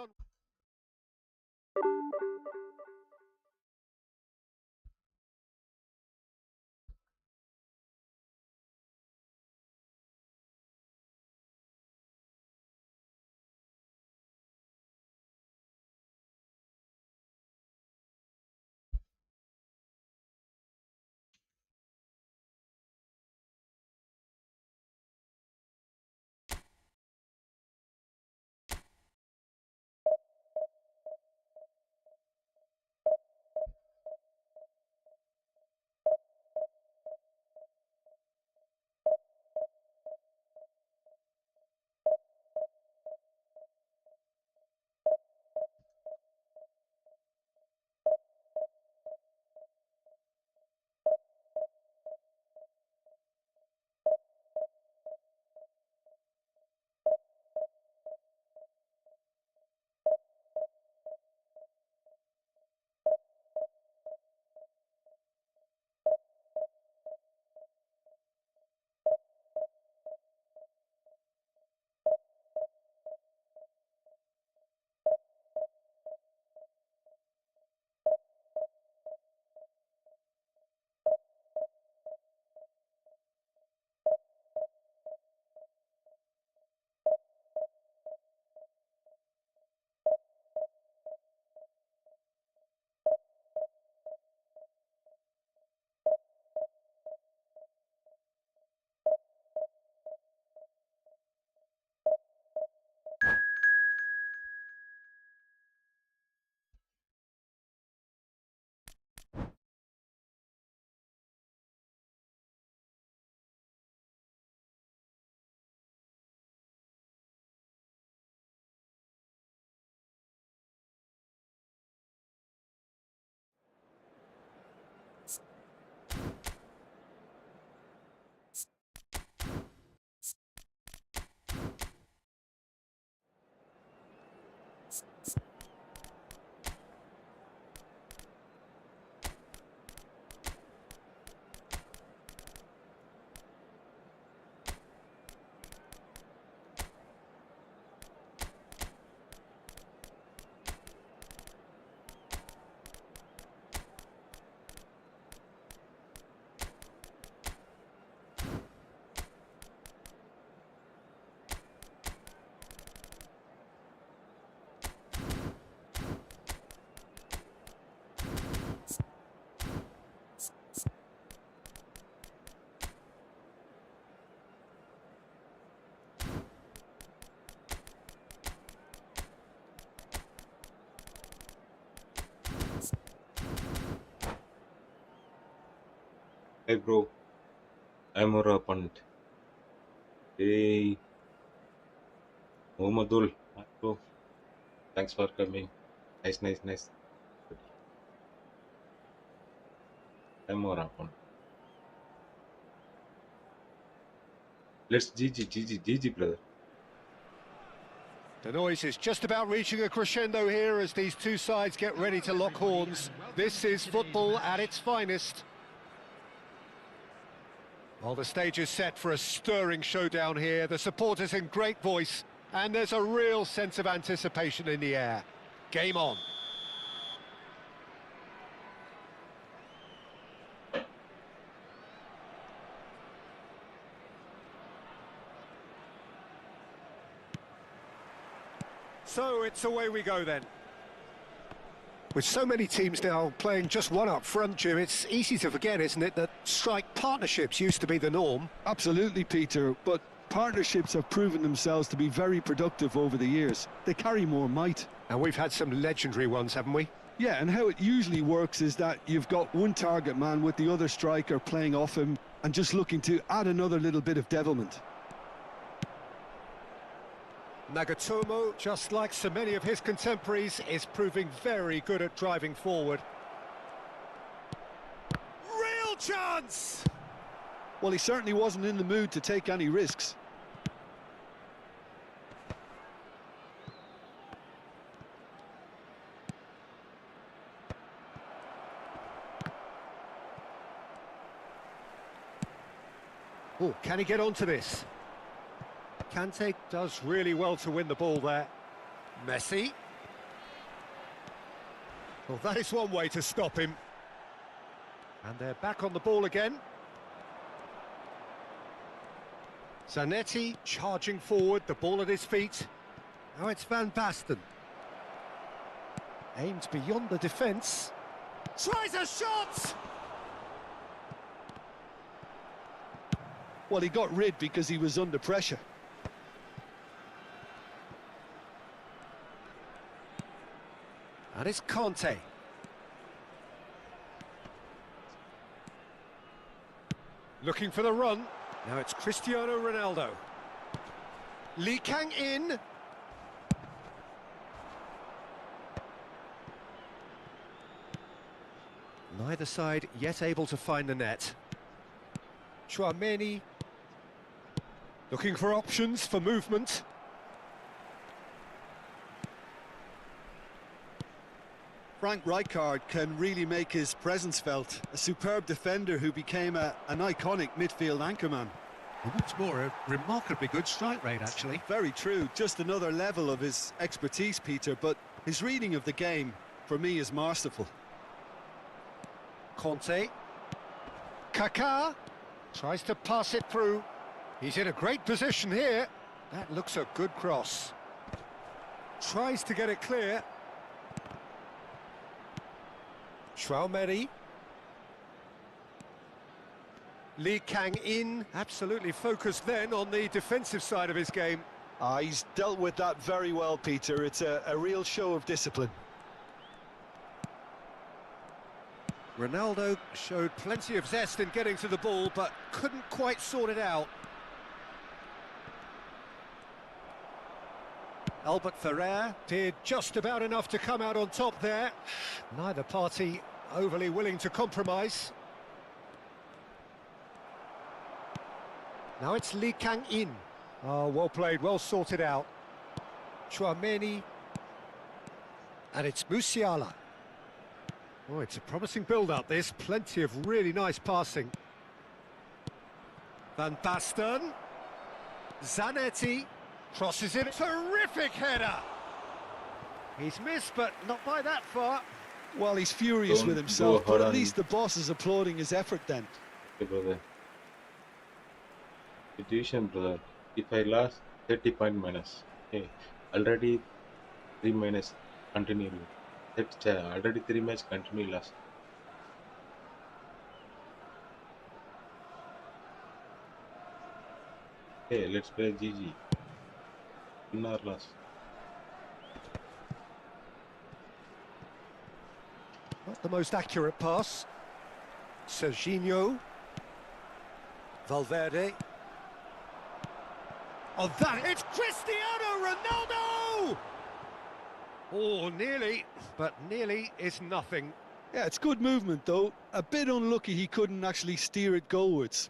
Hey bro, I'm a punt. Hey, Mohammadul. Hi bro, thanks for coming. Nice, nice, nice. I'm a punt. Let's GG, brother. The noise is just about reaching a crescendo here as these two sides get ready to lock horns. This is football at its finest. Well, the stage is set for a stirring showdown here. The supporters in great voice, and there's a real sense of anticipation in the air. Game on. So it's away we go then. With so many teams now playing just one up front, Jim, it's easy to forget, isn't it, that strike partnerships used to be the norm. Absolutely, Peter, but partnerships have proven themselves to be very productive over the years. They carry more might. And we've had some legendary ones, haven't we? Yeah, and how it usually works is that you've got one target man with the other striker playing off him and just looking to add another little bit of devilment. Nagatomo, just like so many of his contemporaries, is proving very good at driving forward. Real chance! Well, he certainly wasn't in the mood to take any risks. Oh, can he get onto this? Kante does really well to win the ball there. Messi. Well, that is one way to stop him. And they're back on the ball again. Zanetti charging forward, the ball at his feet. Now it's Van Basten. Aimed beyond the defence. Tries a shot! Well, he got rid because he was under pressure. And it's Conte. Looking for the run. Now it's Cristiano Ronaldo. Lee Kang in. Neither side yet able to find the net. Chouameni. Looking for options for movement. Frank Rijkaard can really make his presence felt. A superb defender who became an iconic midfield anchorman. What's more, a remarkably good strike rate, actually. Very true. Just another level of his expertise, Peter, but his reading of the game, for me, is masterful. Conte. Kaká tries to pass it through. He's in a great position here. That looks a good cross. Tries to get it clear. Chouameni. Lee Kang in, absolutely focused then on the defensive side of his game. He's dealt with that very well, Peter. It's a real show of discipline. Ronaldo showed plenty of zest in getting to the ball, but couldn't quite sort it out. Albert Ferrer did just about enough to come out on top there. Neither party overly willing to compromise. Now it's Lee Kang in. Oh, well played, well sorted out. Chouameni. And it's Musiala. Oh, it's a promising build-up, this. Plenty of really nice passing. Van Basten. Zanetti. Crosses it. Terrific header! He's missed, but not by that far. Well, he's furious Don't with himself, go but at hard least the boss is applauding his effort then. Okay, brother. Situation, brother. If I lost 30 point minus, okay, already 3 minus continually. That's already 3 match continue lost. Okay, let's play GG. Win or loss. Not the most accurate pass. Serginho. Valverde. Oh, that, it's Cristiano Ronaldo! Oh, nearly, but nearly is nothing. Yeah, it's good movement, though. A bit unlucky he couldn't actually steer it goalwards.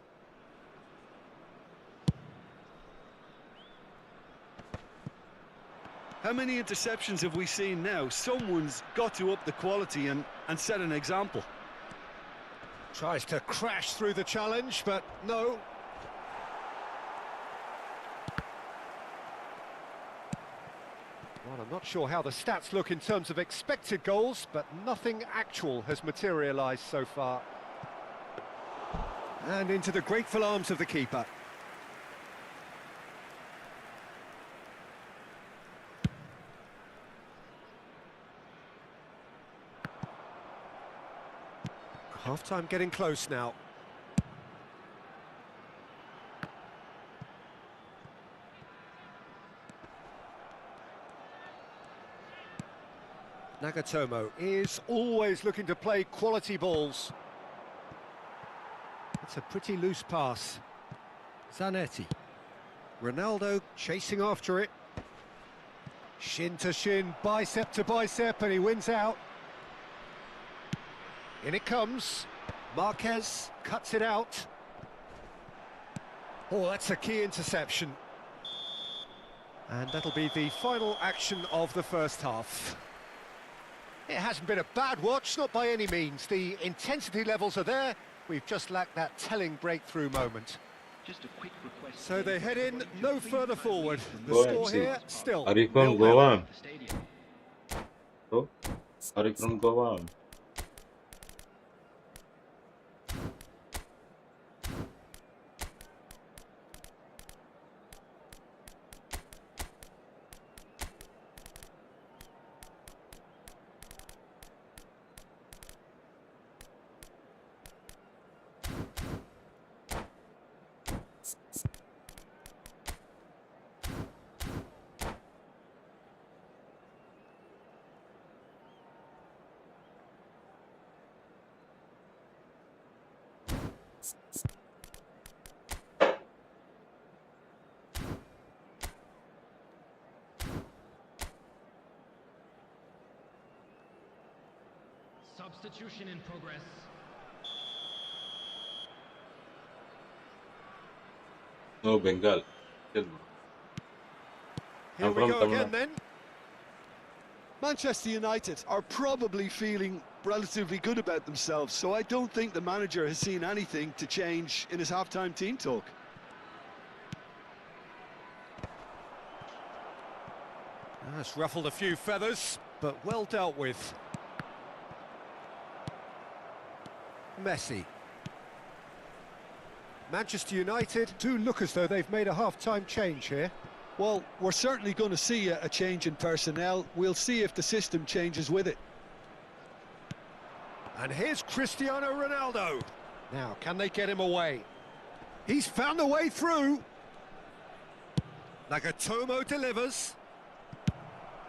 How many interceptions have we seen now? Someone's got to up the quality and set an example. Tries to crash through the challenge, but no. Well, I'm not sure how the stats look in terms of expected goals, but nothing actual has materialised so far. And into the grateful arms of the keeper. Half-time getting close now. Nagatomo is always looking to play quality balls. It's a pretty loose pass. Zanetti. Ronaldo chasing after it. Shin to shin, bicep to bicep, and he wins out. In it comes. Marquez cuts it out. Oh, that's a key interception. And that'll be the final action of the first half. It hasn't been a bad watch, not by any means. The intensity levels are there. We've just lacked that telling breakthrough moment. Just a quick request. So they head in no further forward. The Go score FC. here, still Are you from 0-0. Goa? The stadium. Bro? Are you from Goa? Substitution in progress. No, Bengal. Yes, bro. Here I'm we from go Tamil again Nadu. then. Manchester United are probably feeling relatively good about themselves, so I don't think the manager has seen anything to change in his half-time team talk. That's ruffled a few feathers, but well dealt with. Messi. Manchester United do look as though they've made a half-time change here. Well, we're certainly going to see a change in personnel. We'll see if the system changes with it. And here's Cristiano Ronaldo. Now, can they get him away? He's found a way through. Nagatomo delivers.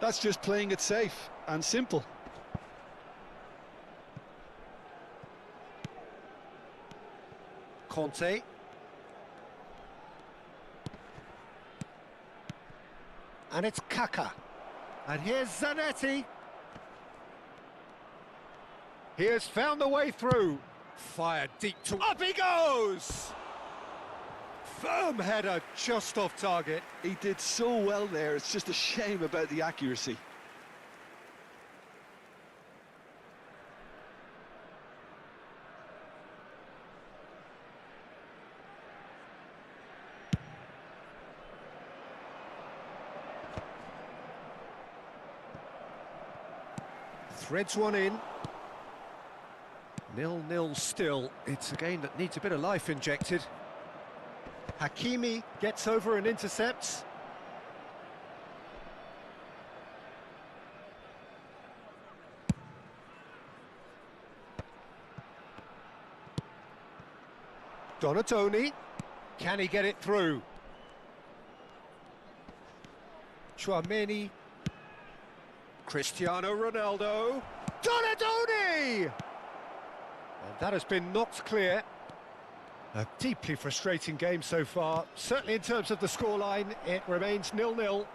That's just playing it safe and simple. Conte. And it's Kaka. And here's Zanetti. He has found the way through. Fired deep to... Up he goes! Firm header just off target. He did so well there, it's just a shame about the accuracy. Threads one in. 0-0 still. It's a game that needs a bit of life injected. Hakimi gets over and intercepts. Donatoni. Can he get it through? Chouameni. Cristiano Ronaldo. Donatoni! And that has been knocked clear. A deeply frustrating game so far. Certainly in terms of the scoreline, it remains 0-0.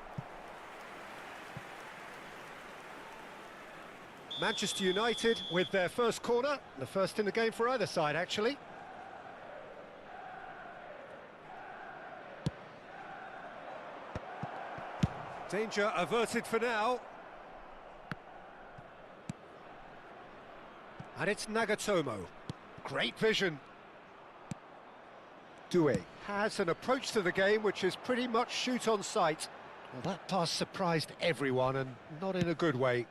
Manchester United with their first corner. The first in the game for either side, actually. Danger averted for now. And it's Nagatomo. Great vision. Due has an approach to the game which is pretty much shoot on sight. Well, that pass surprised everyone, and not in a good way.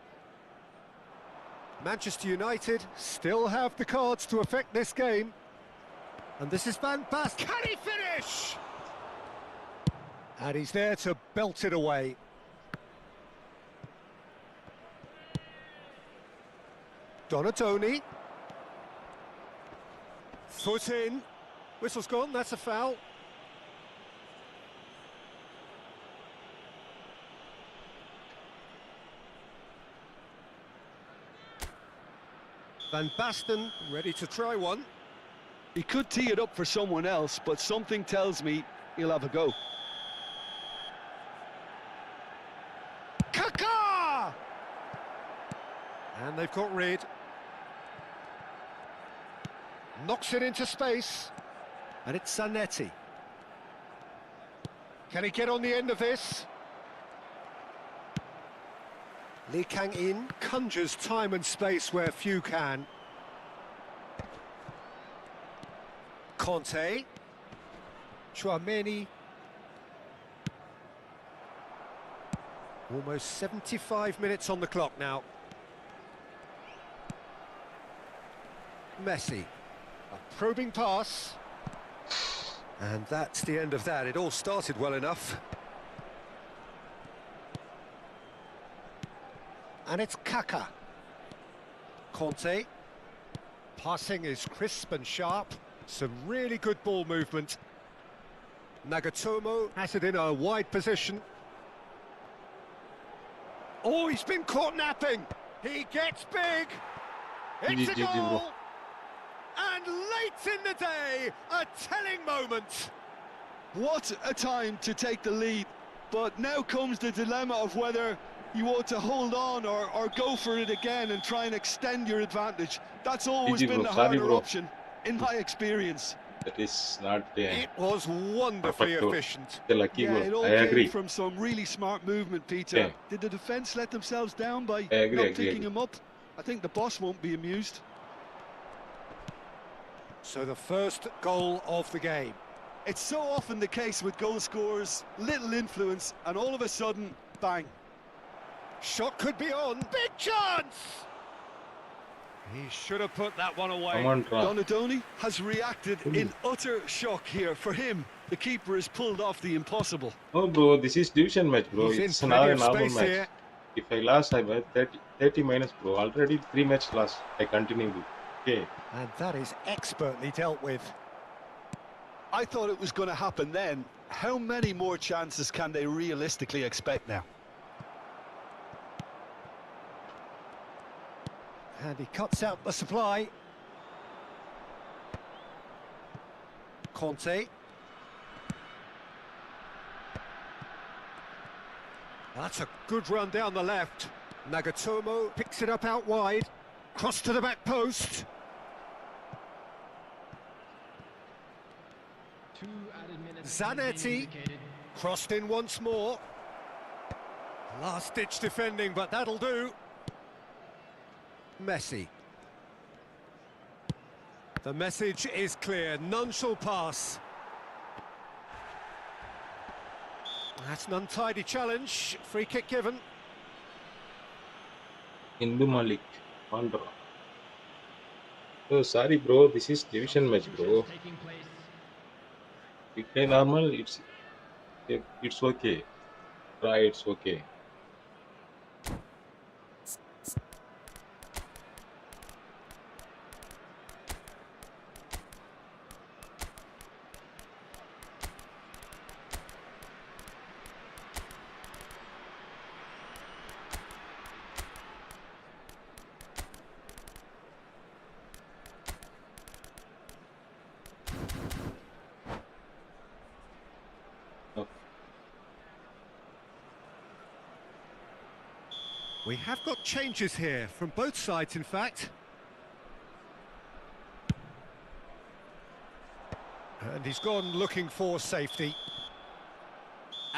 Manchester United still have the cards to affect this game. And this is Van Basten. Can he finish? And he's there to belt it away. Donatoni. Foot in. Whistle's gone, that's a foul. Van Basten ready to try one. He could tee it up for someone else, but something tells me he'll have a go. Kaká! And they've got rid. Knocks it into space. And it's Zanetti. Can he get on the end of this? Lee Kang-in conjures time and space where few can. Conte. Chouameni. Almost 75 minutes on the clock now. Messi. A probing pass. And that's the end of that. It all started well enough. And it's Kaká. Conte. Passing is crisp and sharp. Some really good ball movement. Nagatomo has it in a wide position. Oh, he's been caught napping. He gets big. It's a goal. And late in the day, a telling moment. What a time to take the lead. But now comes the dilemma of whether you ought to hold on or go for it again and try and extend your advantage. That's always been the harder option, in my experience. That is not It was wonderfully efficient. Lucky Yeah, it all I agree. came from some really smart movement, Peter. Yeah. Did the defence let themselves down by agree, not picking him up? I think the boss won't be amused. So the first goal of the game. It's so often the case with goal scorers, little influence, and all of a sudden, bang. Shot could be on. Big chance! He should have put that one away. Come on, Donadoni has reacted in utter shock here. For him, the keeper has pulled off the impossible. Oh, bro, this is division match, bro. He's It's in not plenty a of normal space match. here. If I lost, I went 30 minus, bro. Already 3 match lost. I continued. Okay. And that is expertly dealt with. I thought it was going to happen then. How many more chances can they realistically expect now? And he cuts out the supply. Conte. That's a good run down the left. Nagatomo picks it up out wide. Cross to the back post. 2 added minutes. Zanetti. Crossed in once more. Last-ditch defending, but that'll do. Messi. The message is clear, none shall pass. That's an untidy challenge, free kick given. Hindu Malik. Andra. Oh, sorry, bro. This is division match, bro. Taking place. If play normal, it's okay. Try, it's okay. We have got changes here, from both sides in fact. And he's gone looking for safety.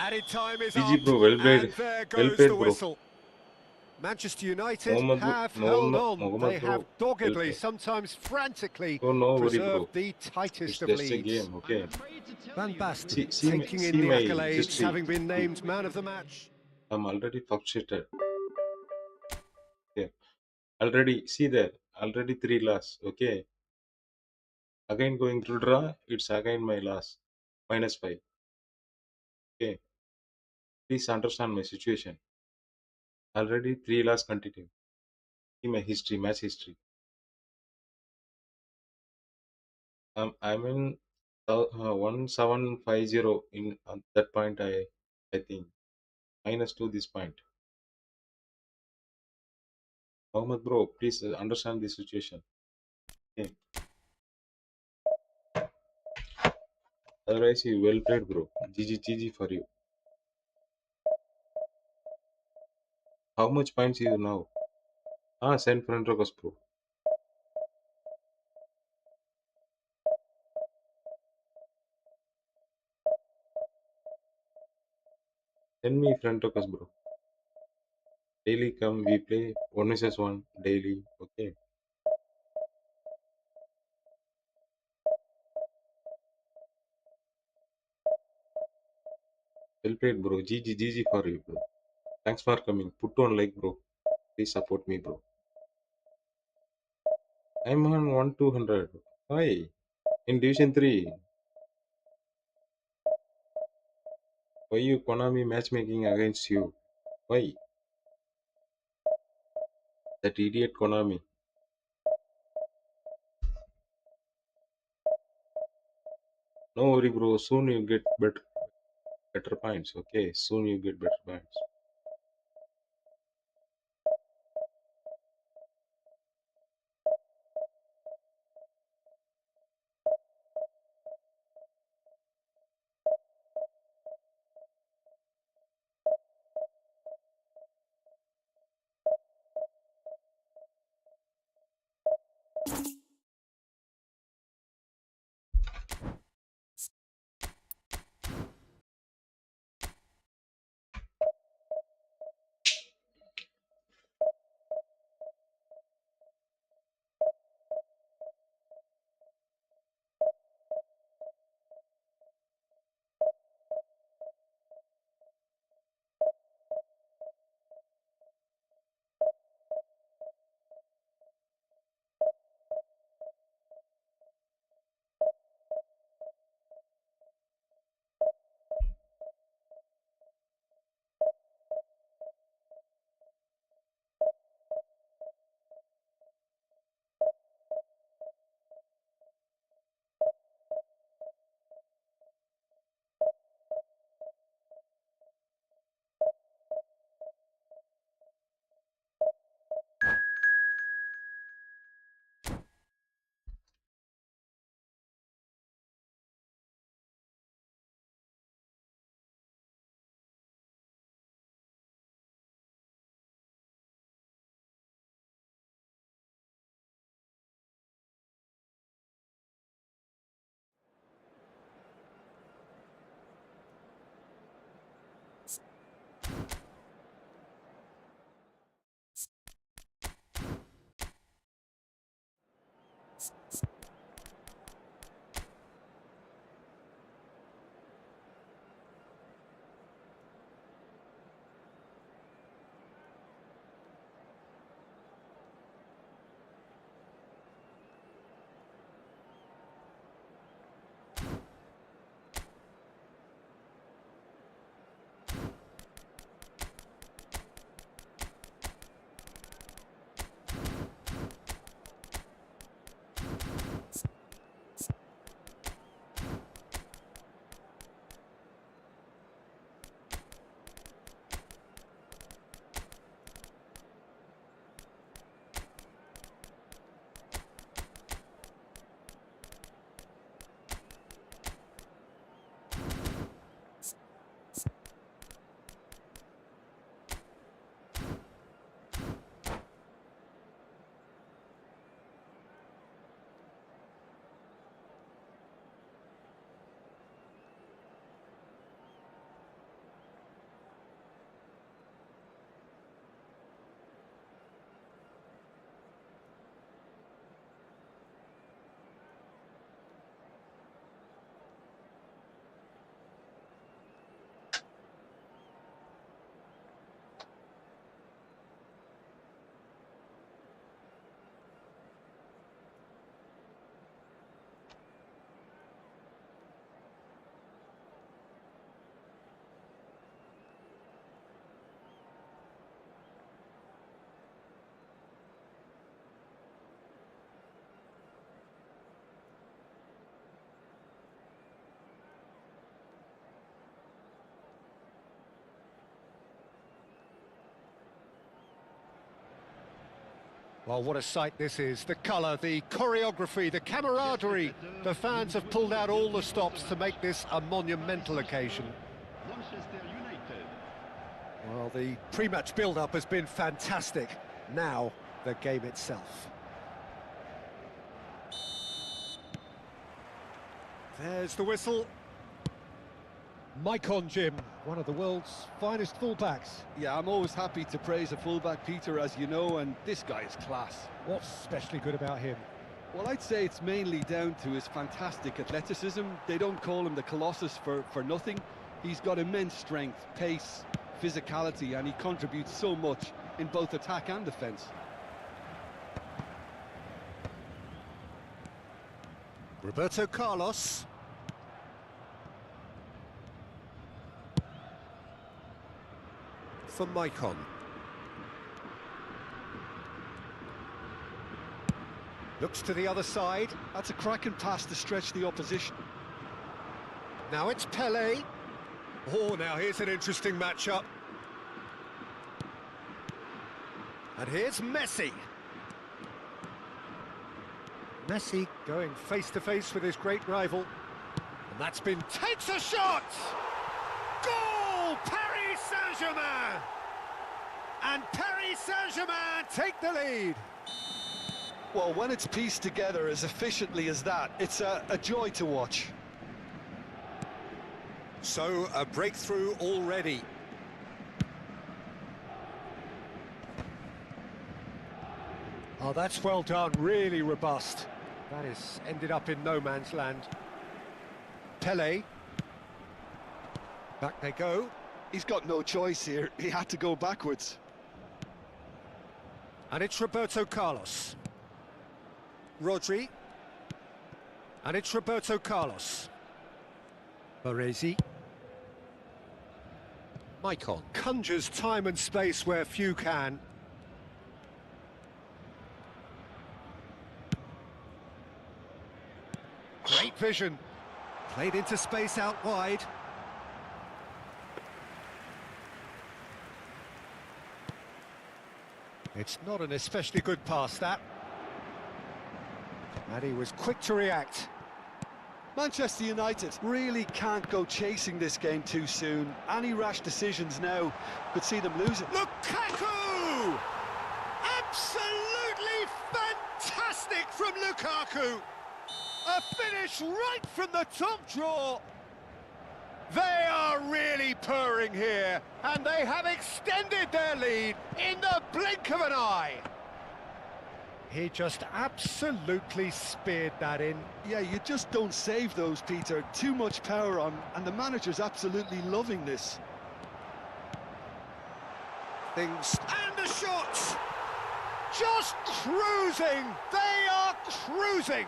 Added time is GG up, bro, well played. and there Well goes the played bro. whistle. Manchester United Mohammad, have held Mohammad, on. Mohammad They bro, have well doggedly, played. sometimes frantically, So no worry bro. preserved the It's tightest of just a leads. game, okay? Van Basten See, taking in see the my accolades, history. having been named man of the match. I'm already frustrated. Okay. Already, see there. Already 3 loss. Okay. Again going to draw. It's again my loss. -5. Okay. Please understand my situation. Already 3 loss continue. See my history, match history. I'm in 1750 in at that point. I think -2 this point. Mohammed bro, please understand the situation. Okay. Otherwise, you well played, bro. GG for you. How much points you now? Send friend request, bro. Send me friend request, bro. Daily come, we play 1 vs 1 daily. Okay. Well played, bro. GG for you, bro. Thanks for coming. Put on like, bro. Please support me, bro. I'm on 1-200. Why? In Division 3. Why you Konami matchmaking against you? Why? That idiot Konami. No worry, bro. Soon you get better points. Okay. Soon you get better points. Well, what a sight this is. The colour, the choreography, the camaraderie. The fans have pulled out all the stops to make this a monumental occasion. Manchester United. Well, the pre-match build-up has been fantastic. Now, the game itself. There's the whistle. Maicon, Jim, one of the world's finest fullbacks. Yeah, I'm always happy to praise a fullback, Peter, as you know, and this guy is class. What's especially good about him? Well, I'd say it's mainly down to his fantastic athleticism. They don't call him the Colossus for nothing. He's got immense strength, pace, physicality, and he contributes so much in both attack and defence. Roberto Carlos. For Maicon. Looks to the other side. That's a cracking pass to stretch the opposition. Now it's Pelé. Oh, now here's an interesting matchup. And here's Messi. Messi going face-to-face with his great rival. And that's been... takes a shot! Goal! Paris Saint-Germain! And Paris Saint-Germain take the lead. Well, when it's pieced together as efficiently as that, it's a joy to watch. So, a breakthrough already. Oh, that's well done, really robust. That is ended up in no man's land. Pelé. Back they go. He's got no choice here. He had to go backwards. And it's Roberto Carlos. Rodri. And it's Roberto Carlos. Baresi. Maicon. Conjures time and space where few can. Great vision. Played into space out wide. It's not an especially good pass, that. And he was quick to react. Manchester United really can't go chasing this game too soon. Any rash decisions now could see them lose it. Lukaku! Absolutely fantastic from Lukaku! A finish right from the top draw. They are really purring here, and they have extended their lead in the blink of an eye. He just absolutely speared that in. Yeah, you just don't save those, Peter. Too much power on, and the manager's absolutely loving this. Things and the shots, just cruising. They are cruising.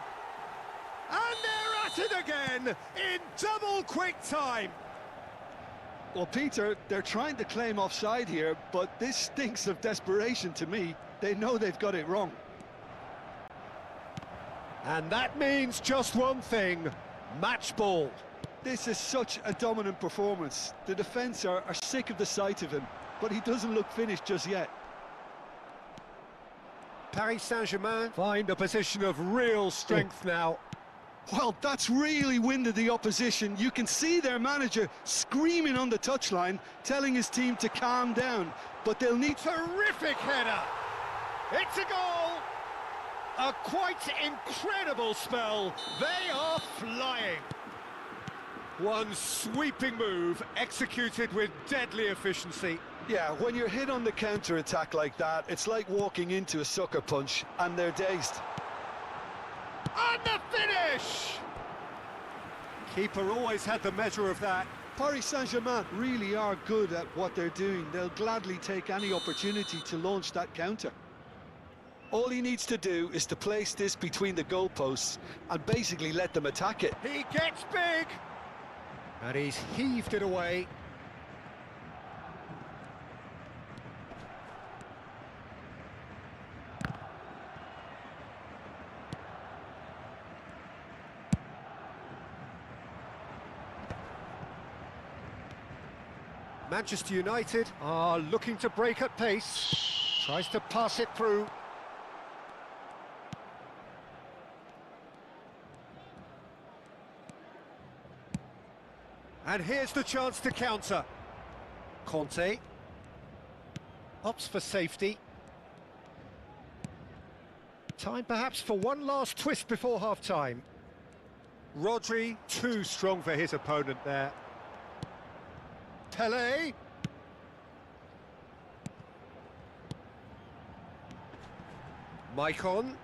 And they're at it again in double quick time. Well, Peter, they're trying to claim offside here, but this stinks of desperation to me. They know they've got it wrong. And that means just one thing, match ball. This is such a dominant performance. The defence are sick of the sight of him, but he doesn't look finished just yet. Paris Saint-Germain find a position of real strength now. Well, that's really winded the opposition. You can see their manager screaming on the touchline, telling his team to calm down, but they'll need... Terrific header! It's a goal! A quite incredible spell. They are flying. One sweeping move executed with deadly efficiency. Yeah, when you're hit on the counter-attack like that, it's like walking into a sucker punch, and they're dazed. And the finish! Keeper always had the measure of that. Paris Saint-Germain really are good at what they're doing. They'll gladly take any opportunity to launch that counter. All he needs to do is to place this between the goalposts and basically let them attack it. He gets big! And he's heaved it away. Manchester United are looking to break at pace. Tries to pass it through. And here's the chance to counter. Conte opts for safety. Time perhaps for one last twist before half-time. Rodri, too strong for his opponent there. Pele. Maicon.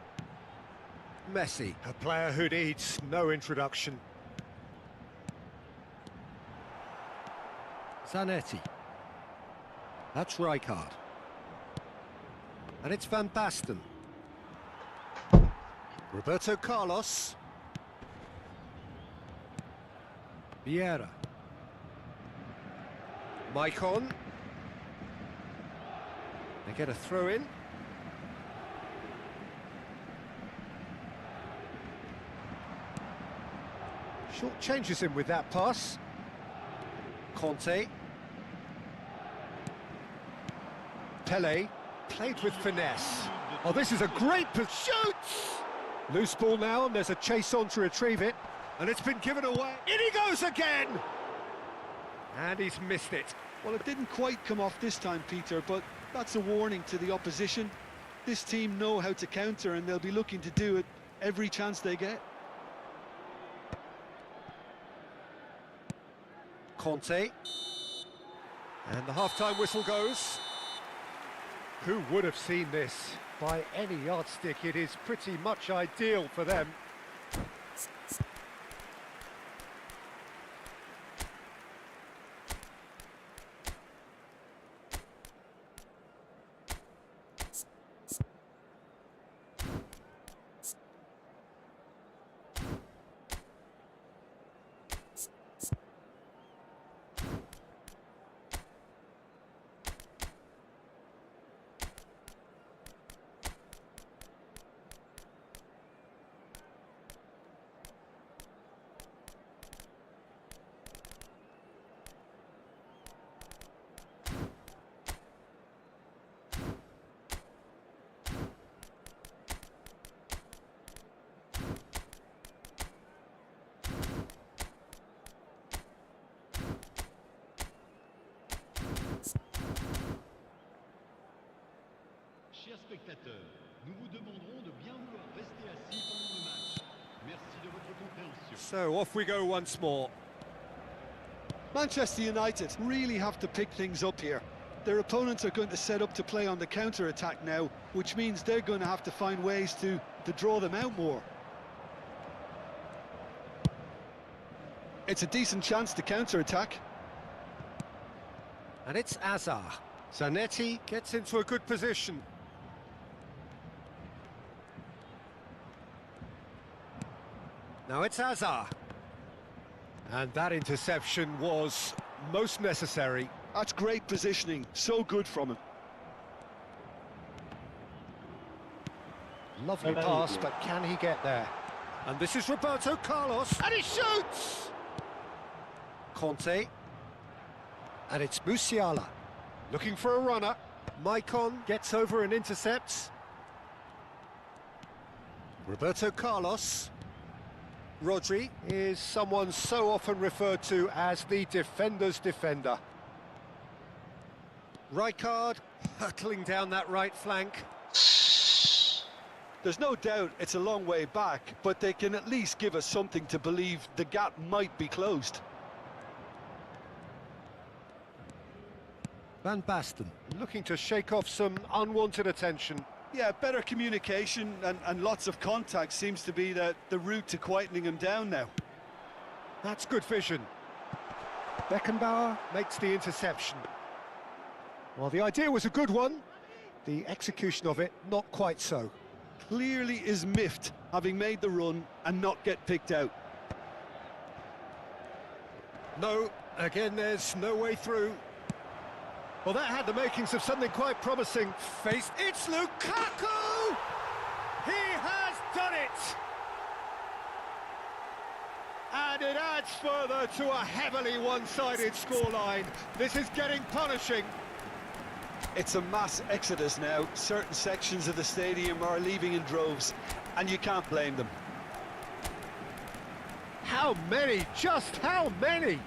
Messi, a player who needs no introduction. Zanetti. That's Rijkaard. And it's Van Basten. Roberto Carlos. Vieira. Maicon. They get a throw in. Short changes him with that pass. Conte. Pele, played with finesse. Oh, this is a great shoots! Loose ball now, and there's a chase on to retrieve it. And it's been given away. In he goes again! And he's missed it. Well, it didn't quite come off this time, Peter, but that's a warning to the opposition. This team know how to counter, and they'll be looking to do it every chance they get. Conte. And the half-time whistle goes. Who would have seen this? By any yardstick, it is pretty much ideal for them. Chers spectateurs, nous vous demanderons de bien vouloir rester assis pendant le match. Merci de votre compréhension. So off we go once more. Manchester United really have to pick things up here. Their opponents are going to set up to play on the counter-attack now, which means they're going to have to find ways to draw them out more. It's a decent chance to counter-attack. And it's Azar. Zanetti gets into a good position. Now it's Azar. And that interception was most necessary. That's great positioning, so good from him. Lovely pass, but can he get there? And this is Roberto Carlos, and he shoots! Conte. And it's Musiala. Looking for a runner. Maicon gets over and intercepts. Roberto Carlos. Rodri is someone so often referred to as the defender's defender. Rijkaard hurtling down that right flank. There's no doubt it's a long way back, but they can at least give us something to believe the gap might be closed. Van Basten looking to shake off some unwanted attention. Yeah, better communication and lots of contact seems to be the route to quietening him down now. That's good vision. Beckenbauer makes the interception. Well, the idea was a good one. The execution of it, not quite so. Clearly is miffed, having made the run and not get picked out. No, again, there's no way through. Well, that had the makings of something quite promising. Faced, it's Lukaku! He has done it! And it adds further to a heavily one-sided scoreline. This is getting punishing. It's a mass exodus now. Certain sections of the stadium are leaving in droves, and you can't blame them. How many? Just how many?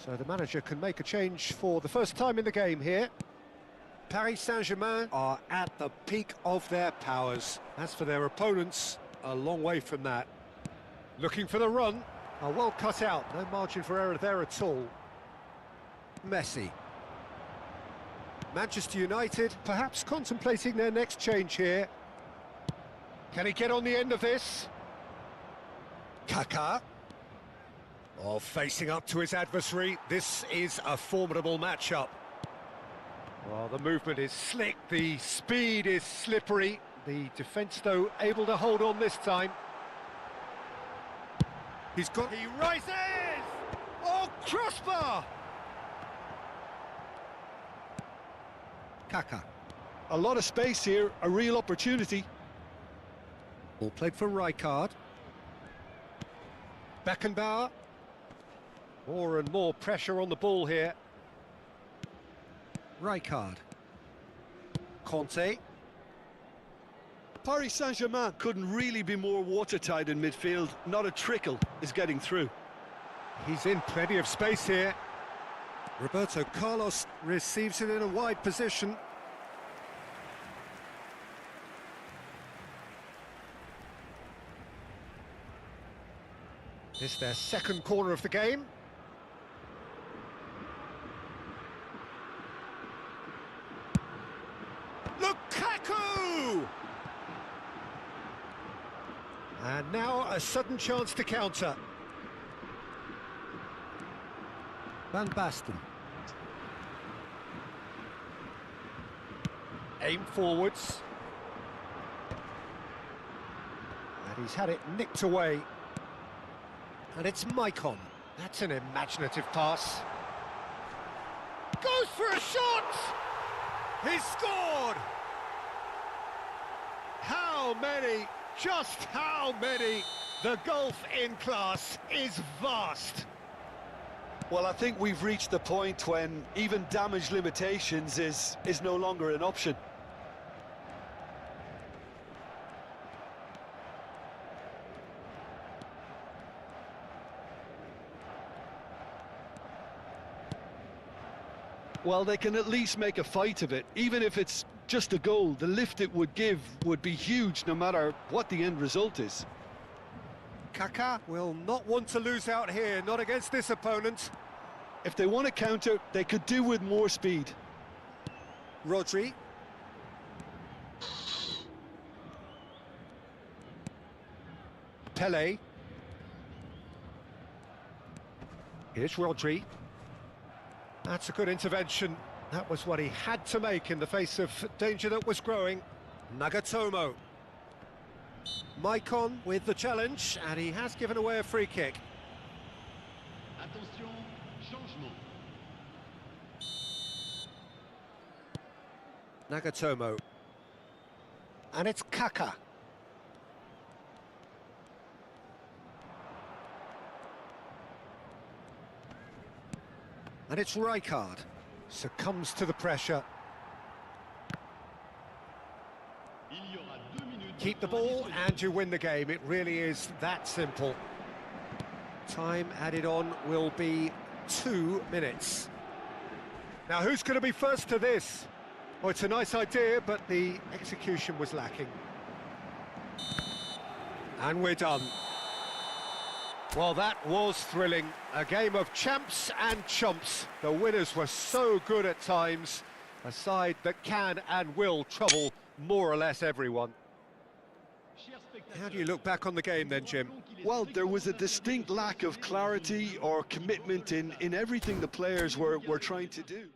So the manager can make a change for the first time in the game here. Paris Saint-Germain are at the peak of their powers. As for their opponents, a long way from that. Looking for the run. Oh, well cut out, no margin for error there at all. Messi. Manchester United perhaps contemplating their next change here. Can he get on the end of this? Kaká. Oh, facing up to his adversary. This is a formidable matchup. Well, the movement is slick, the speed is slippery. The defence, though, able to hold on this time. He rises! Oh, crossbar! Kaká. A lot of space here, a real opportunity. Ball played for Rijkaard. Beckenbauer. More and more pressure on the ball here. Rijkaard. Conte. Paris Saint-Germain couldn't really be more watertight in midfield. Not a trickle is getting through. He's in plenty of space here. Roberto Carlos receives it in a wide position. This is their second corner of the game. Lukaku! And now a sudden chance to counter. Van Basten. Aim forwards. And he's had it nicked away. And it's Maicon. That's an imaginative pass. Goes for a shot! He's scored! How many? Just how many? The gulf in class is vast. Well, I think we've reached the point when even damage limitations is no longer an option. Well, they can at least make a fight of it. Even if it's just a goal, the lift it would give would be huge no matter what the end result is. Kaká will not want to lose out here, not against this opponent. If they want to counter, they could do with more speed. Rodri. Pelé. Here's Rodri. That's a good intervention. That was what he had to make in the face of danger that was growing. Nagatomo. Maicon with the challenge, and he has given away a free kick. Attention, changement. Nagatomo. And it's Kaká. And it's Rijkaard. Succumbs to the pressure. Keep the ball and you win the game. It really is that simple. Time added on will be 2 minutes. Now who's going to be first to this? Well, it's a nice idea, but the execution was lacking. And we're done. Well, that was thrilling. A game of champs and chumps. The winners were so good at times. A side that can and will trouble more or less everyone. How do you look back on the game then, Jim? Well, there was a distinct lack of clarity or commitment in everything the players were trying to do.